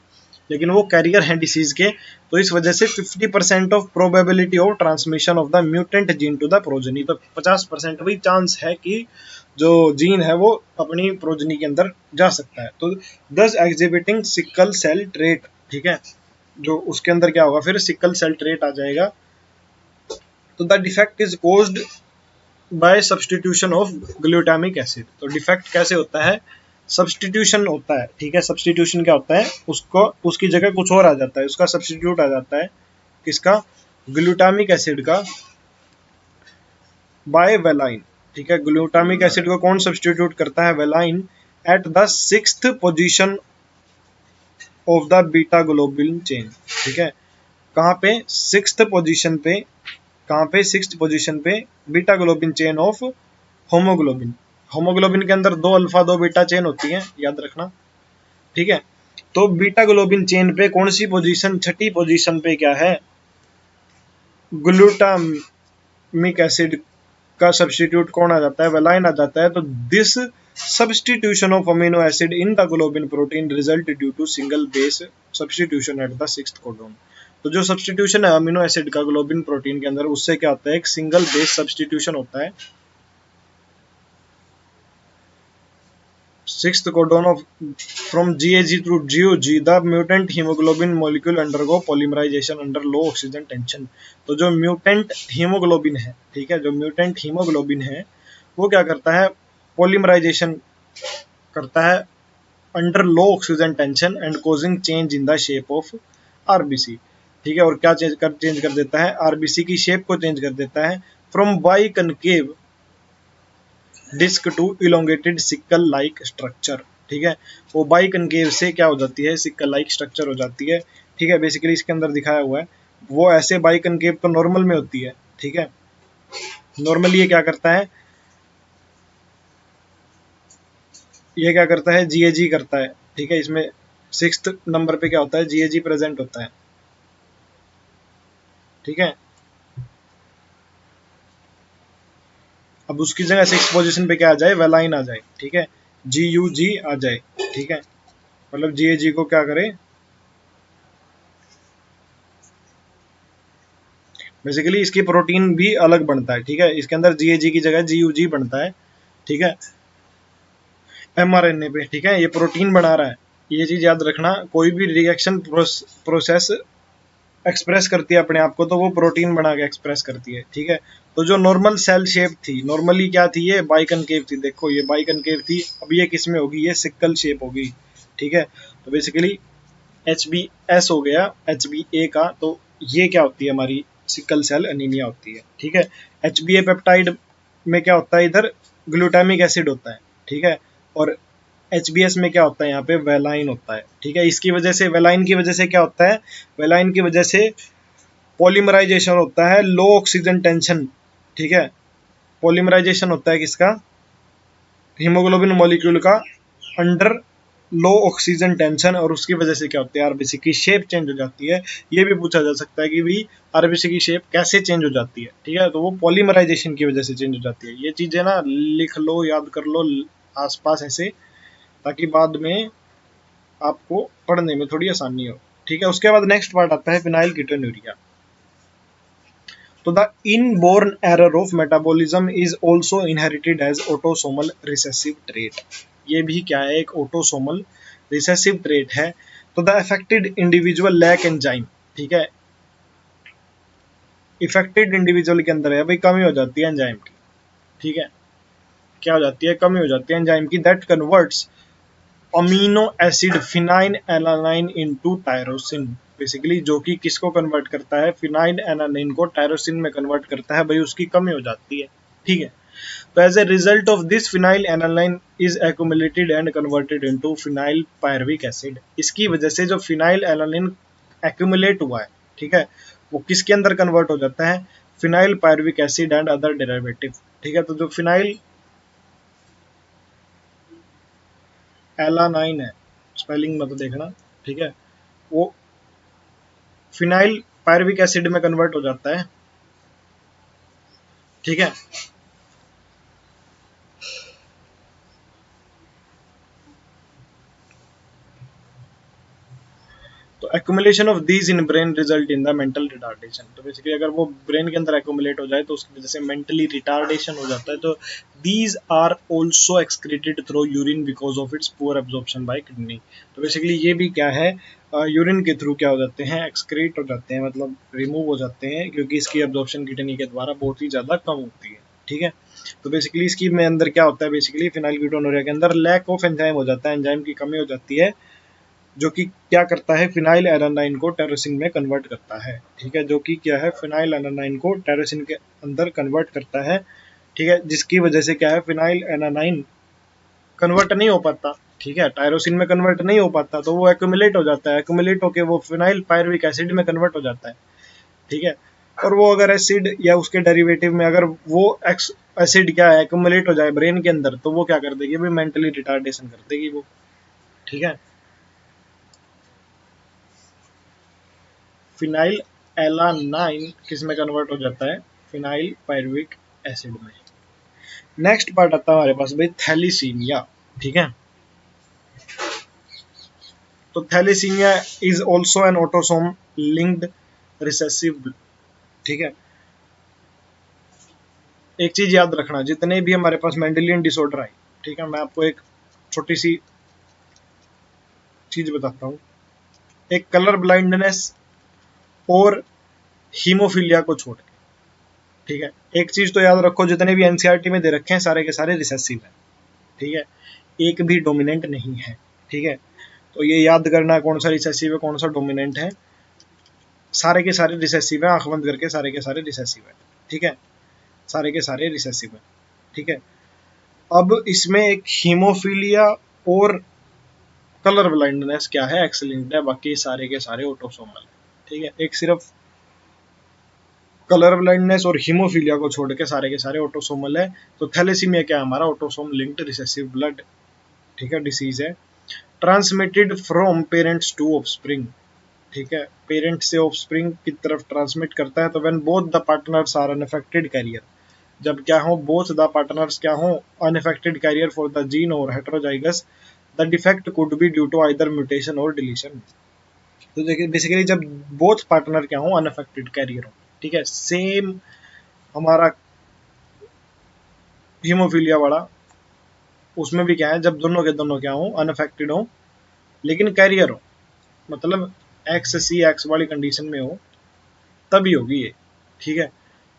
लेकिन वो कैरियर हैं डिसीज के, तो इस वजह से 50% of probability of transmission of the mutant gene to the progeny, तो 50% भी चांस है कि जो जीन है वो अपनी प्रोजनी के अंदर जा सकता है, तो दस एग्जिबिटिंग सिकल सेल ट्रेट, ठीक है, जो उसके अंदर क्या होगा, फिर सिकल सेल ट्रेट आ जाएगा। तो the defect is caused by substitution of glutamic acid. तो डिफेक्ट कैसे होता है, सब्सटीट्यूशन होता है, ठीक है, सब्सटीट्यूशन क्या होता है, उसको उसकी जगह कुछ और आ जाता है, उसका सब्सटीट्यूट आ जाता है, किसका, ग्लूटामिक एसिड का, बाय वेलाइन, ठीक है, ग्लूटामिक एसिड को कौन सब्सटीट्यूट करता है, valine, eight the 6th position of the beta globin chain, ठीक है, कहाँ पे, 6th पोजीशन पे, कहाँ पे, 6th पोजीशन पे beta globin chain of haemoglobin. Haemoglobin के अंदर 2 अल्फा 2 बीटा चेन होती है, याद रखना, ठीक है। तो बीटा ग्लोबिन चेन पे कौन सी पोजीशन, 6ठी पोजीशन पे क्या है, ग्लूटामिक एसिड का सब्स्टिट्यूट कौन आ जाता है, वेलाइन आ जाता है। तो this substitution of amino acid in the globin protein result due to single base substitution at the 6th codon. तो जो सब्स्टिट्यूशन है अमीनो एसिड का ग्लोबिन प्रोटीन के अंदर, उससे क्या होता है, एक सिंगल बेस सब्स्टिट्यूशन होता है, 6th codon of from GAG to GOG, the mutant hemoglobin molecule undergo polymerization under low oxygen tension। तो जो म्यूटेंट हीमोग्लोबिन है, ठीक है, जो म्यूटेंट हीमोग्लोबिन है वो क्या करता है, पॉलीमराइजेशन करता है under low oxygen tension and causing change in the shape of RBC, ठीक है, और क्या चेंज कर देता है, आरबीसी की शेप को चेंज कर देता है, from biconcave disc to elongated sickle like structure, ठीक है, वो बाई कनकेव से क्या हो जाती है, सिक्कल लाइक स्ट्रक्चर हो जाती है, ठीक है। बेसिकली इसके अंदर दिखाया हुआ है, वो ऐसे बाई कनकेव तो नॉर्मल में होती है, ठीक है, नॉर्मली ये क्या करता है, ये क्या करता है, जीएजी करता है, ठीक है, इसमें 6th नंबर पे क्या होता है, जीएजी प्रेजेंट होता है, ठीक है। अब उसकी जगह 6th पोजीशन पे क्या आ जाए, वेलाइन आ जाए, ठीक है, GUG आ जाए, ठीक है, मतलब जीएजी को क्या करे, बेसिकली इसकी प्रोटीन भी अलग बनता है, ठीक है, इसके अंदर जीएजी की जगह जीयूजी बनता है, ठीक है, एमआरएनए पे, ठीक है, ये प्रोटीन बना रहा है, ये चीज याद रखना, कोई भी रिएक्शन प्रोसेस एक्सप्रेस करती है अपने आप को, तो वो प्रोटीन बना के एक्सप्रेस करती है, ठीक है। तो जो नॉर्मल सेल शेप थी, नॉर्मली क्या थी, ये बाइकनकेव थी, देखो ये बाइकनकेव थी, अब ये किस में होगी, ये सिक्कल शेप होगी, ठीक है। तो बेसिकली HbS हो गया HbA का, तो ये क्या होती है, हमारी सिकल सेल एनीमिया होती है, ठीक है। HbA पेप्टाइड में क्या होता है, इधर ग्लूटामिक एसिड होता है, ठीक है, और HbS में क्या होता है, यहाँ पे वेलाइन होता है, ठीक है। इसकी वजह से, वेलाइन की वजह से क्या होता है, वेलाइन की वजह से पॉलीमराइजेशन होता है लो ऑक्सीजन टेंशन, ठीक है, पॉलीमराइजेशन होता है किसका, हीमोग्लोबिन मॉलिक्यूल का अंडर लो ऑक्सीजन टेंशन, और उसकी वजह से क्या होता है, आरबीसी की शेप चेंज हो जाती है। ये भी पूछा जा सकता है कि भाई आरबीसी की शेप कैसे चेंज हो जाती है, ठीक है, तो वो पॉलीमराइजेशन की वजह से चेंज हो जाती है। ये चीजें ना लिख लो, याद कर लो आसपास ऐसे, ताकि बाद में आपको पढ़ने में थोड़ी आसानी हो, ठीक है। उसके बाद नेक्स्ट पार्ट आता है फिनाइल कीटोन्यूरिया। तो the inborn error of metabolism is also inherited as autosomal recessive trait. ये भी क्या है, एक ऑटोसोमल रिसेसिव ट्रेट है। तो the affected individual lack enzyme, ठीक है, इफेक्टेड इंडिविजुअल के अंदर है भाई कमी हो जाती है एंजाइम की, ठीक है, क्या हो जाती है, कमी हो जाती है एंजाइम की, that converts amino acid phenyl alanine into tyrosine. Basically जो कि किसको कन्वर्ट करता है, फिनाइल एलानाइन को टायरोसिन में कन्वर्ट करता है, भाई उसकी कमी हो जाती है, ठीक है। तो as a result of this phenylalanine is accumulated and converted into phenylpyruvic acid. इसकी वजह से जो फिनाइल एलानाइन एक्यूमुलेट हुआ है, ठीक है, वो किसके अंदर कन्वर्ट हो जाता है, phenylpyruvic acid and other derivative, ठीक है। तो जो फिनाइल एलानाइन है, स्पेलिंग मत देखना, ठीक है, वो फिनाइल पायरुविक एसिड में कन्वर्ट हो जाता है, ठीक है। तो accumulation of these in brain result in the mental retardation. तो बेसिकली अगर वो ब्रेन के अंदर एक्यूमुलेट हो जाए तो उसकी वजह से मेंटली रिटार्डेशन हो जाता है। तो these are also excreted through urine because of its poor absorption by kidney. तो बेसिकली ये भी क्या है, यूरिन के थ्रू क्या हो जाते हैं, एक्सक्रीट हो जाते हैं, मतलब रिमूव हो जाते हैं, क्योंकि इसकी एब्जॉर्प्शन किडनी के द्वारा बहुत ही ज़्यादा कम होती है, ठीक है। तो बेसिकली इसकी में अंदर क्या होता है, बेसिकली फिनाइलकीटोनुरिया के अंदर लैक ऑफ एंजाइम हो जाता है, एंजाइम की कमी हो जाती है, जो कि क्या करता है, फिनाइल एलानाइन को टेरोसिन में कन्वर्ट करता है, ठीक है, जो कि क्या है, फिनाइल एलानाइन को टेरोसिन के अंदर कन्वर्ट करता है, ठीक है, जिसकी वजह से क्या है, फिनाइल एलानाइन कन्वर्ट नहीं हो पाता, ठीक है, टायरोसिन में कन्वर्ट नहीं हो पाता, तो वो एक्यूमुलेट हो जाता है, एक्यूमुलेट होकर वो फिनाइल पायरुविक एसिड में कन्वर्ट हो जाता है, ठीक है। और वो अगर एसिड या उसके डेरिवेटिव में अगर वो एसिड क्या है, एक्यूमुलेट हो जाए ब्रेन के अंदर, तो वो क्या कर देगी, भाई मेंटली रिटार्डेशन कर देगी वो, ठीक है। फिनाइल एलानाइन किस में कन्वर्ट हो जाता है, फिनाइल पायरुविक एसिड में। नेक्स्ट पार्ट आता है हमारे पास भाई थैलीसीमिया, ठीक है। तो thalassaemia is also an autosome linked recessive, ठीक है। एक चीज याद रखना, जितने भी हमारे पास मेंडेलियन डिसऑर्डर आए, ठीक है, मैं आपको एक छोटी सी चीज बताता हूँ, एक कलर ब्लाइंडनेस और हीमोफीलिया को छोड़ के, ठीक है, एक चीज तो याद रखो, जितने भी एनसीईआरटी में दे रखे हैं सारे के सारे रिसेसिव है, ठीक है, एक भी डोमिनेंट नहीं है, ठीक है। तो ये याद करना कौन सा रिसेसिव है कौन सा डोमिनेंट है, सारे के सारे रिसेसिव है, आंख बंद करके सारे के सारे रिसेसिव है, ठीक है, सारे के सारे रिसेसिव है, ठीक है। अब इसमें एक हीमोफीलिया और कलर ब्लाइंडनेस क्या है, एक्स लिंक्ड है, बाकी सारे के सारे ऑटोसोमल है, ठीक है। एक सिर्फ कलर ब्लाइंडनेस और हीमोफीलिया को छोड़ के सारे के सारे ऑटोसोमल है। तो थैलेसीमिया क्या है, हमारा ऑटोसोम लिंक्ड रिसेसिव ब्लड, ठीक है, डिसीज है, transmitted from parents to offspring, ठीक है, पेरेंट से ऑफस्प्रिंग की तरफ ट्रांसमिट करता है। तो when both the partners are unaffected carrier, जब क्या हो, बोथ द पार्टनर्स क्या हो, unaffected carrier for the gene और heterozygous, the defect could be due to either mutation और डिलीशन। तो देखिए बेसिकली जब बोथ पार्टनर क्या हो, अनअफेक्टेड कैरियर हो, ठीक है, सेम हमारा हीमोफीलिया वाला, उसमें भी क्या है, जब दोनों के दोनों क्या हो, अनअफेक्टेड हो लेकिन कैरियर हो, मतलब एक्स सी एक्स वाली कंडीशन में हो, तभी होगी ये, ठीक है।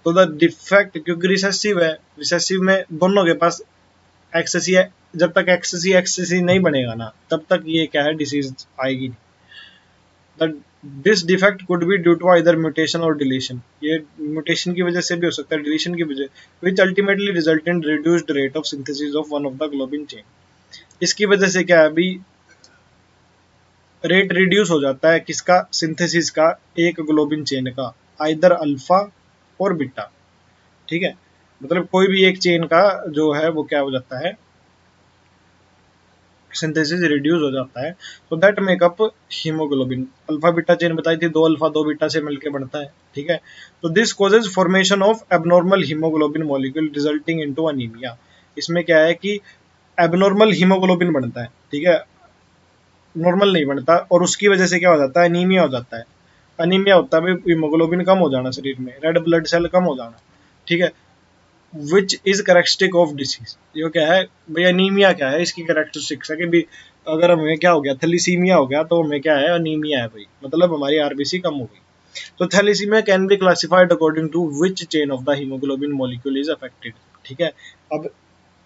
तो द डिफेक्ट, क्योंकि रिसेसिव है, रिसेसिव में दोनों के पास एक्स सी है, जब तक एक्स सी नहीं बनेगा ना, तब तक ये क्या है, डिसीज आएगी नहीं। This defect could be due to either mutation और डिलीशन, ये म्यूटेशन की वजह से भी हो सकता है, डिलीशन की वजह, which ultimately result in reduced rate of synthesis of one of the globin chain. इसकी वजह से क्या है, अभी रेट रिड्यूस हो जाता है किसका, सिंथेसिस का, एक ग्लोबिन चेन का, आइदर अल्फा और बीटा, ठीक है, मतलब कोई भी एक चेन का जो है वो क्या हो जाता है, सिंथेसिस रिड्यूस हो जाता है। तो that makeup haemoglobin, alpha beta chain बताई थी, दो अल्फा दो बीटा से मिलकर बनता है, ठीक है। तो this causes formation of abnormal haemoglobin molecule resulting into anaemia. इसमें क्या है कि एबनॉर्मल हीमोग्लोबिन बनता है, ठीक है, नॉर्मल नहीं बनता, और उसकी वजह से क्या हो जाता है, अनीमिया हो जाता है। अनीमिया होता है भाई हीमोग्लोबिन कम हो जाना शरीर में, रेड ब्लड सेल कम हो जाना, ठीक है। Which is characteristic of disease, ये क्या है भाई अनीमिया क्या है, इसकी करेक्टरिस्टिक्स है कि भी अगर हमें क्या हो गया थैलीसीमिया हो गया तो हमें क्या है अनीमिया है भाई, मतलब हमारी आरबीसी कम हो गई। तो thalassaemia can be classified according to which chain of the haemoglobin molecule is affected, ठीक है। अब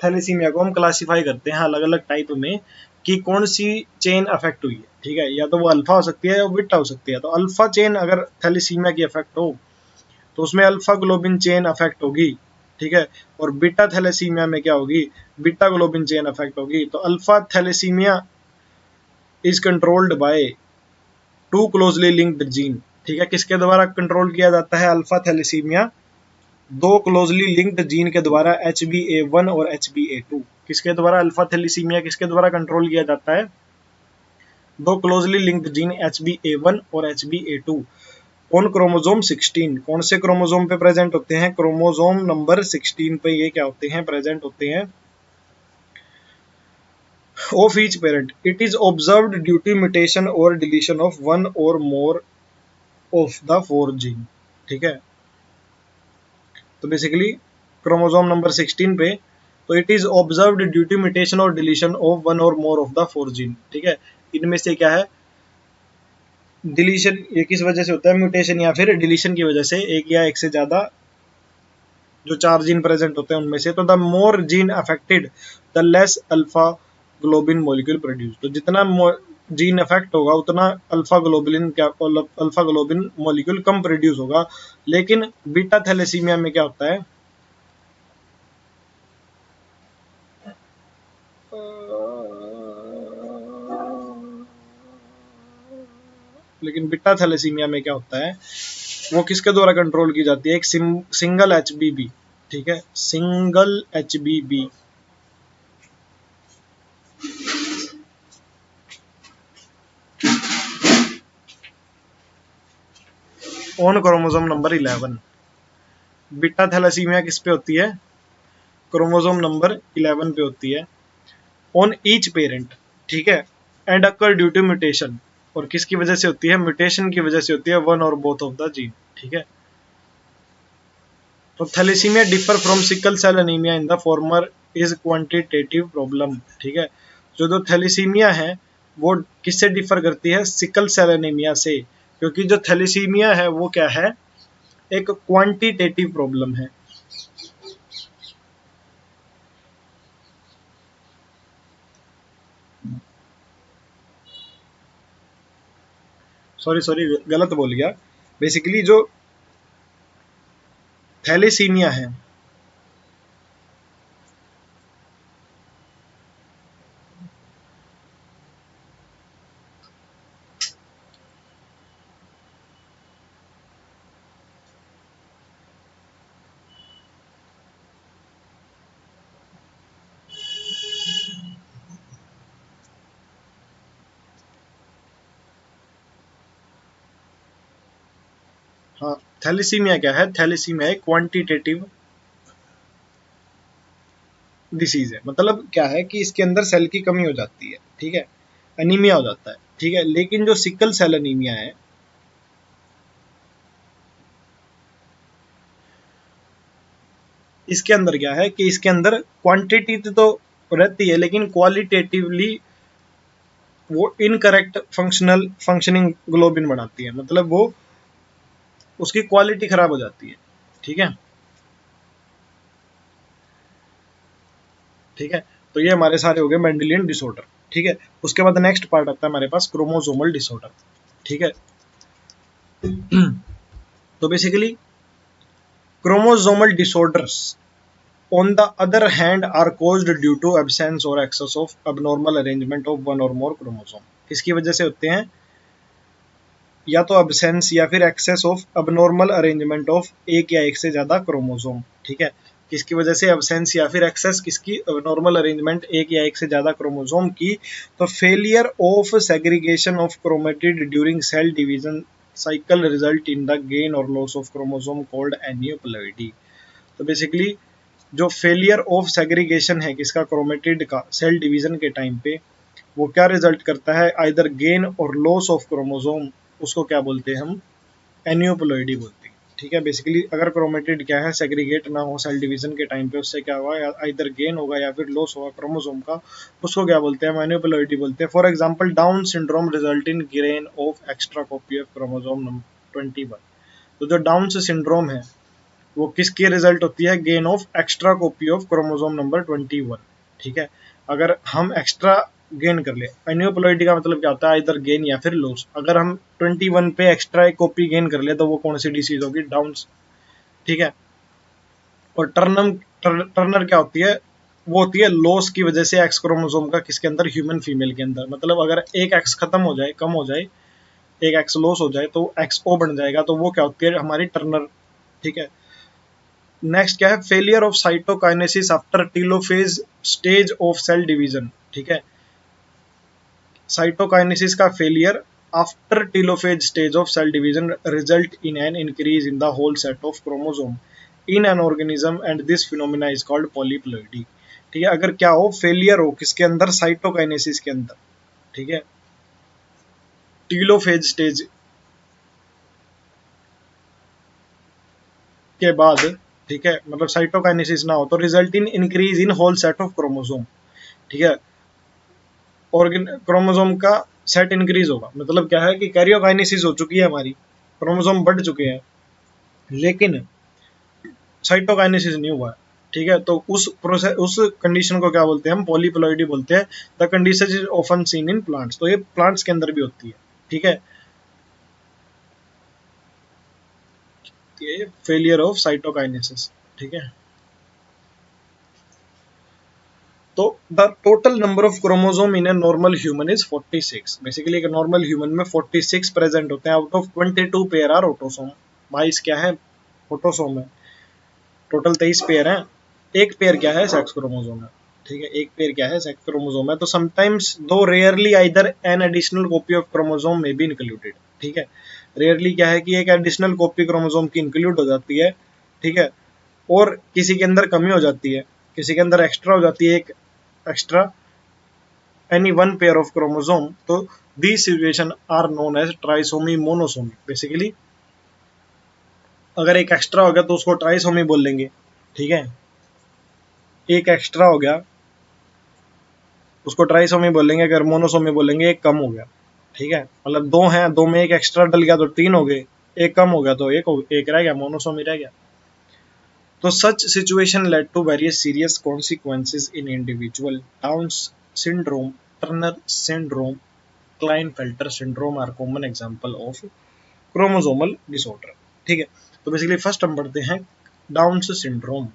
थैलीसीमिया को हम क्लासिफाई करते हैं अलग अलग टाइप में कि कौन सी चेन अफेक्ट हुई है, ठीक है। या तो वो अल्फा हो सकती है या बीटा हो सकती है। तो अल्फा चेन अगर थैलीसीमिया की अफेक्ट हो तो उसमें अल्फा ग्लोबिन चेन अफेक्ट होगी, ठीक है। और बीटा थैलेसीमिया में क्या होगी, बीटा ग्लोबिन चेन अफेक्ट होगी। तो alpha thalassaemia is controlled by two closely linked gene, ठीक है। किसके द्वारा कंट्रोल किया जाता है अल्फा थैलेसीमिया, दो क्लोजली लिंक्ड जीन के द्वारा HbA1 और HbA2। किसके द्वारा अल्फा थैलेसीमिया किसके द्वारा कंट्रोल किया जाता है, दो क्लोजली लिंक्ड जीन HbA1 और HbA2 ऑन क्रोमोसोम 16। कौन से क्रोमोसोम पे प्रेजेंट होते हैं, क्रोमोसोम नंबर 16 पे ये क्या होते हैं प्रेजेंट होते हैं of each parent. It is observed due to mutation और डिलीशन ऑफ वन और more of the four gene, ठीक है। तो बेसिकली क्रोमोसोम नंबर 16 पे तो it is observed due to mutation और डिलीशन ऑफ वन और more of the four gene, ठीक है। इनमें से क्या है डिलीशन, ये किस वजह से होता है म्यूटेशन या फिर डिलीशन की वजह से, एक या एक से ज्यादा जो चार जीन प्रेजेंट होते हैं उनमें से। तो the more gene affected the less alpha globin molecule produce. तो जितना जीन अफेक्ट होगा उतना अल्फा ग्लोबिन क्या अल्फा ग्लोबिन मॉलिक्यूल कम प्रोड्यूस होगा। लेकिन बीटा थैलेसीमिया में क्या होता है, लेकिन बीटा थैलेसीमिया में क्या होता है वो किसके द्वारा कंट्रोल की जाती है, एक सिंगल HBB, ठीक है, single HBB on chromosome number 11। Beta thalassaemia किस पे होती है, क्रोमोसोम नंबर 11 पे होती है ऑन ईच पेरेंट, ठीक है। And occur due to mutation, और किसकी वजह से होती है, म्यूटेशन की वजह से होती है, वन और बोथ ऑफ द जीन, ठीक है। तो thalassaemia differ from sickle cell anaemia in the former is quantitative problem, ठीक है। जो थैलेसीमिया है वो किससे डिफर करती है, सिकल सेल एनीमिया से, क्योंकि जो थैलेसीमिया है वो क्या है एक क्वांटिटेटिव प्रॉब्लम है। सॉरी सॉरी गलत बोल गया। बेसिकली जो थैलेसीमिया है, हाँ थैलेसीमिया क्या है, थैलेसीमिया एक क्वांटिटेटिव डिसीज है। मतलब क्या है कि इसके अंदर सेल की कमी हो जाती है, ठीक है, एनीमिया हो जाता है, ठीक है। लेकिन जो सिकल सेल एनीमिया है इसके अंदर क्या है कि इसके अंदर क्वांटिटी तो रहती है लेकिन क्वालिटेटिवली वो इनकरेक्ट फंक्शनिंग ग्लोबिन बनाती है, मतलब वो उसकी क्वालिटी खराब हो जाती है, ठीक है, ठीक है। तो ये हमारे सारे हो गए मेंडेलियन डिसऑर्डर, ठीक है। उसके बाद नेक्स्ट पार्ट आता है हमारे पास क्रोमोसोमल डिसऑर्डर, ठीक है। तो basically chromosomal disorders on the other hand are caused due to absence or excess of abnormal arrangement of one or more chromosome। किसकी वजह से होते हैं, या तो absence या फिर excess of abnormal arrangement of एक या एक से ज्यादा क्रोमोसोम, ठीक है। किसकी वजह से absence या फिर excess किसकी, abnormal arrangement एक या एक से ज्यादा क्रोमोसोम की। तो failure of segregation of chromatid during cell division cycle result in the gain or loss of chromosome called aneuploidy। तो बेसिकली जो फेलियर ऑफ सेग्रीगेशन है किसका, क्रोमेटिड का, सेल डिवीजन के टाइम पे वो क्या रिजल्ट करता है, आइदर गेन और लॉस ऑफ क्रोमोसोम, उसको क्या बोलते हैं हम एनियोप्लॉइडी बोलती है। ठीक है, बेसिकली अगर क्रोमेटिड क्या है सेग्रीगेट ना हो सेल डिवीजन के टाइम पे, उससे क्या हुआ, इधर गेन होगा या फिर लॉस होगा क्रोमोसोम का, उसको क्या बोलते हैं, एनियोप्लॉइडी बोलते हैं। For example down syndrome result in gain of extra copy of chromosome 21। तो जो डाउन सिंड्रोम है वो किसकी रिजल्ट होती है, gain of extra copy of chromosome number 21। ठीक है, अगर हम एक्स्ट्रा गेन कर ले, एनियोप्लॉइडी का मतलब क्या होता है, इधर गेन या फिर लॉस। अगर हम 21 पे एक्स्ट्रा एक कॉपी गेन कर ले तो वो कौन सी डिसीज होगी, डाउन। ठीक है, और टर्नर क्या होती है, वो होती है लॉस की वजह से एक्स क्रोमोसोम का, किसके अंदर, ह्यूमन फीमेल के अंदर। मतलब अगर एक एक्स खत्म हो जाए, कम हो जाए, एक एक्स लॉस हो जाए तो एक्स ओ बन जाएगा, तो वो क्या होती है, हमारी टर्नर। ठीक है, नेक्स्ट क्या है, failure of cytokinesis after telophase stage of cell division. ठीक है, साइटोकाइनेसिस का failure after telophase stage of cell division result in an increase in the whole set of chromosome in an organism and this phenomena is called polyploidy. ठीक है, अगर क्या हो, failure हो किसके अंदर, साइटोकाइनेसिस के अंदर। ठीक है, टीलोफेज स्टेज के बाद, ठीक है, मतलब साइटोकाइनेसिस ना हो तो result in increase in whole set of chromosome. ठीक है, ऑर्गन क्रोमोसोम का सेट इंक्रीज होगा, मतलब क्या है कि कैरियोकाइनेसिस हो चुकी है हमारी, क्रोमोसोम बढ़ चुके हैं, लेकिन साइटोकाइनेसिस नहीं हुआ है। ठीक है, तो उस प्रोसेस, उस कंडीशन को क्या बोलते हैं हम, पॉलीप्लॉइडी बोलते हैं। The condition is often seen in plants, तो ये प्लांट्स के अंदर भी होती है। ठीक है, ये फेलियर ऑफ साइटोकाइनेसिस। ठीक है, तो the total number of chromosome in a normal human is 46। Basically एक नॉर्मल ह्यूमन में 46 प्रेजेंट होते हैं, out of 22 pair are autosome. 22 क्या है, ऑटोसोम है। टोटल 23 पेयर हैं, एक पेयर क्या है, सेक्स क्रोमोसोम है। ठीक है, एक पेयर क्या है, सेक्स क्रोमोसोम है। तो समटाइम्स दो rarely either an additional copy of chromosome में बी इंक्लूडेड। ठीक है, रेयरली क्या है कि एक एडिशनल कॉपी क्रोमोसोम की इंक्लूड हो जाती है। ठीक है, और किसी के अंदर कमी हो जाती है, किसी के अंदर एक्स्ट्रा हो जाती है, एक extra any one pair of chromosome, तो these situation are known as trisomy monosomy। Basically अगर एक एक्स्ट्रा हो गया तो उसको ट्राइसोमी बोल लेंगे। ठीक है, एक एक्स्ट्रा हो गया उसको ट्राइसोमी बोलेंगे, अगर मोनोसोमी बोलेंगे एक कम हो गया। ठीक है, मतलब दो हैं, दो में एक एक्स्ट्रा डल गया तो तीन हो गए, एक कम हो गया तो एक रह गया, मोनोसोमी रह गया। तो such situation lead to various serious consequences in individual. Down syndrome, Turner syndrome, Klinefelter syndrome are common example of chromosomal disorder. ठीक है, तो बेसिकली फर्स्ट हम पढ़ते हैं डाउन सिंड्रोम।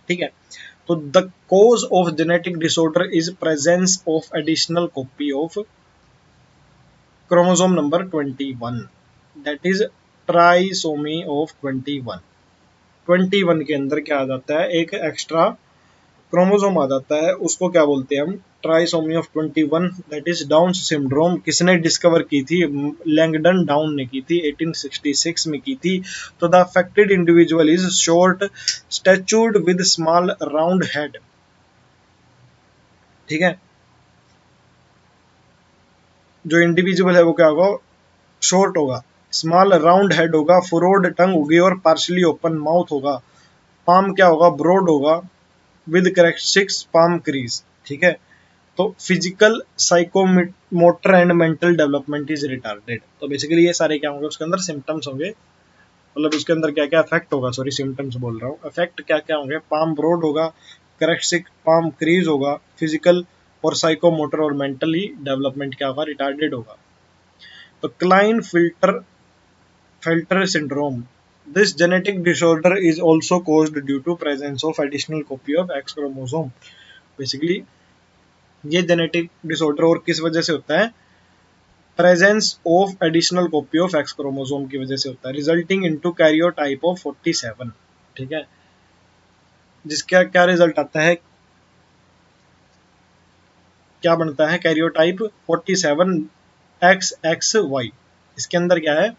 ठीक है, तो the cause of genetic disorder is presence of additional copy of chromosome number 21, that is trisomy of 21। 21 के अंदर क्या आ जाता है, एक एक्स्ट्रा क्रोमोसोम आ जाता है, उसको क्या बोलते हैं हम, trisomy of 21, that is down syndrome. किसने डिस्कवर की थी, लैंगडन डाउन ने की थी, 1866 में की थी। तो the affected individual is short statured with small round head. ठीक है, जो इंडिविजुअल है वो क्या होगा, शॉर्ट होगा, स्मॉल राउंड हेड होगा, फुरोड टंग होगी और पार्शली ओपन माउथ होगा। पाम क्या होगा, ब्रॉड होगा विद करेक्टरिस्टिक्स पाम क्रीज। ठीक है, तो physical psychomotor and mental development is retarded. तो बेसिकली ये सारे क्या होंगे, उसके अंदर सिम्टम्स होंगे, मतलब उसके अंदर क्या क्या इफेक्ट होगा, सॉरी सिम्टम्स बोल रहा हूँ, इफेक्ट क्या क्या होंगे, पाम ब्रॉड होगा, करेक्टरिस्टिक पाम क्रीज होगा, फिजिकल और साइकोमोटर और मेंटली डेवलपमेंट क्या होगा, रिटार्डेड होगा। तो Klinefelter syndrome, this genetic disorder is also caused due to presence of additional copy of X chromosome। Basically ये जेनेटिक डिसऑर्डर और किस वजह से होता है, presence of additional copy of X chromosome की वजह से होता है, रिजल्टिंग इनटू कैरियोटाइप ऑफ 47। ठीक है, जिसका क्या रिजल्ट आता है, क्या बनता है, कैरियोटाइप 47 XXY। इसके अंदर क्या है,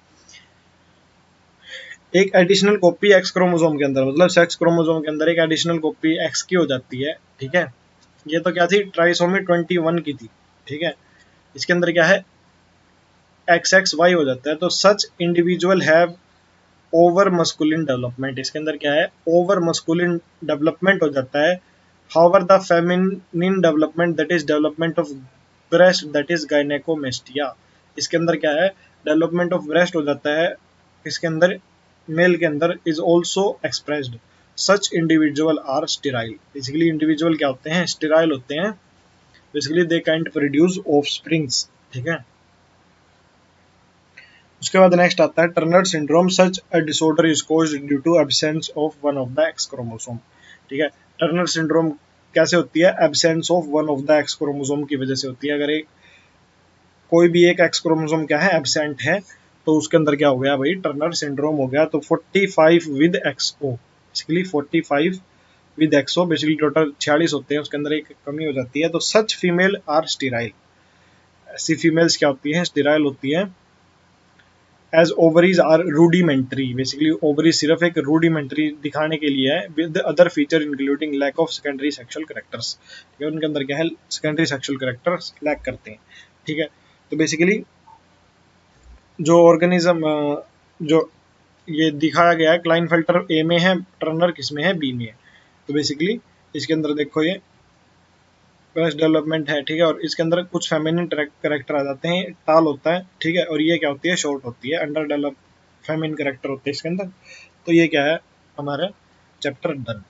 एक एडिशनल कॉपी एक्स क्रोमोसोम के अंदर, मतलब सेक्स क्रोमोसोम के अंदर एक एडिशनल कॉपी एक्स की हो जाती है। ठीक है, ये तो क्या थी, ट्राइसोमी 21 की थी। ठीक है, इसके अंदर क्या है, XXY हो जाता है तो such individual have over masculine development, इसके अंदर क्या है, ओवर मस्कुलिन डेवलपमेंट हो जाता है। However the feminine development that is development of breast that is gynaecomastia, इसके अंदर क्या है, डेवलपमेंट ऑफ ब्रेस्ट हो जाता है इसके अंदर, मेल के अंदर is also expressed. Such individual are sterile, basically individual क्या होते हैं, स्टेराइल होते हैं, basically they can't produce offsprings, ठीक है। उसके बाद नेक्स्ट आता है Turner syndrome, such a disorder is caused due to absence of one of the X chromosome, ठीक है। टर्नर सिंड्रोम कैसे होती है, absence of one of the X chromosome की वजह से होती है। अगर एक कोई भी एक एक्स क्रोमोसोम क्या है, एब्सेंट है, तो उसके अंदर क्या हो गया भाई, टर्नर सिंड्रोम हो गया। तो 45 with XO, basically 45 with XO, basically total 46 होते हैं, उसके अंदर एक कमी हो जाती है। तो सच फीमेल आर स्टेराइल, ऐसी फीमेल्स क्या होती हैं, स्टेराइल होती हैं। As ovaries are rudimentary, basically ovary सिर्फ एक रूडिमेंट्री दिखाने के लिए है, with other feature including lack of secondary sexual characters, ठीक है, उनके अंदर क्या है, सेकेंडरी सेक्सुअल कैरेक्टर्स लैक करते हैं, ठीक है। तो बेसिकली जो ऑर्गेनिज्म जो ये दिखाया गया है, क्लाइनफेल्टर ए में है, टर्नर किस में है, बी में है। तो बेसिकली इसके अंदर देखो ये ब्रेस्ट डेवलपमेंट है, ठीक है, और इसके अंदर कुछ फेमिनिन कैरेक्टर आ जाते हैं, टाल होता है, ठीक है, और ये क्या होती है, शॉर्ट होती है, अंडर डेवलप फेमिनिन कैरेक्टर होते हैं इसके अंदर। तो ये क्या है, हमारा चैप्टर डन।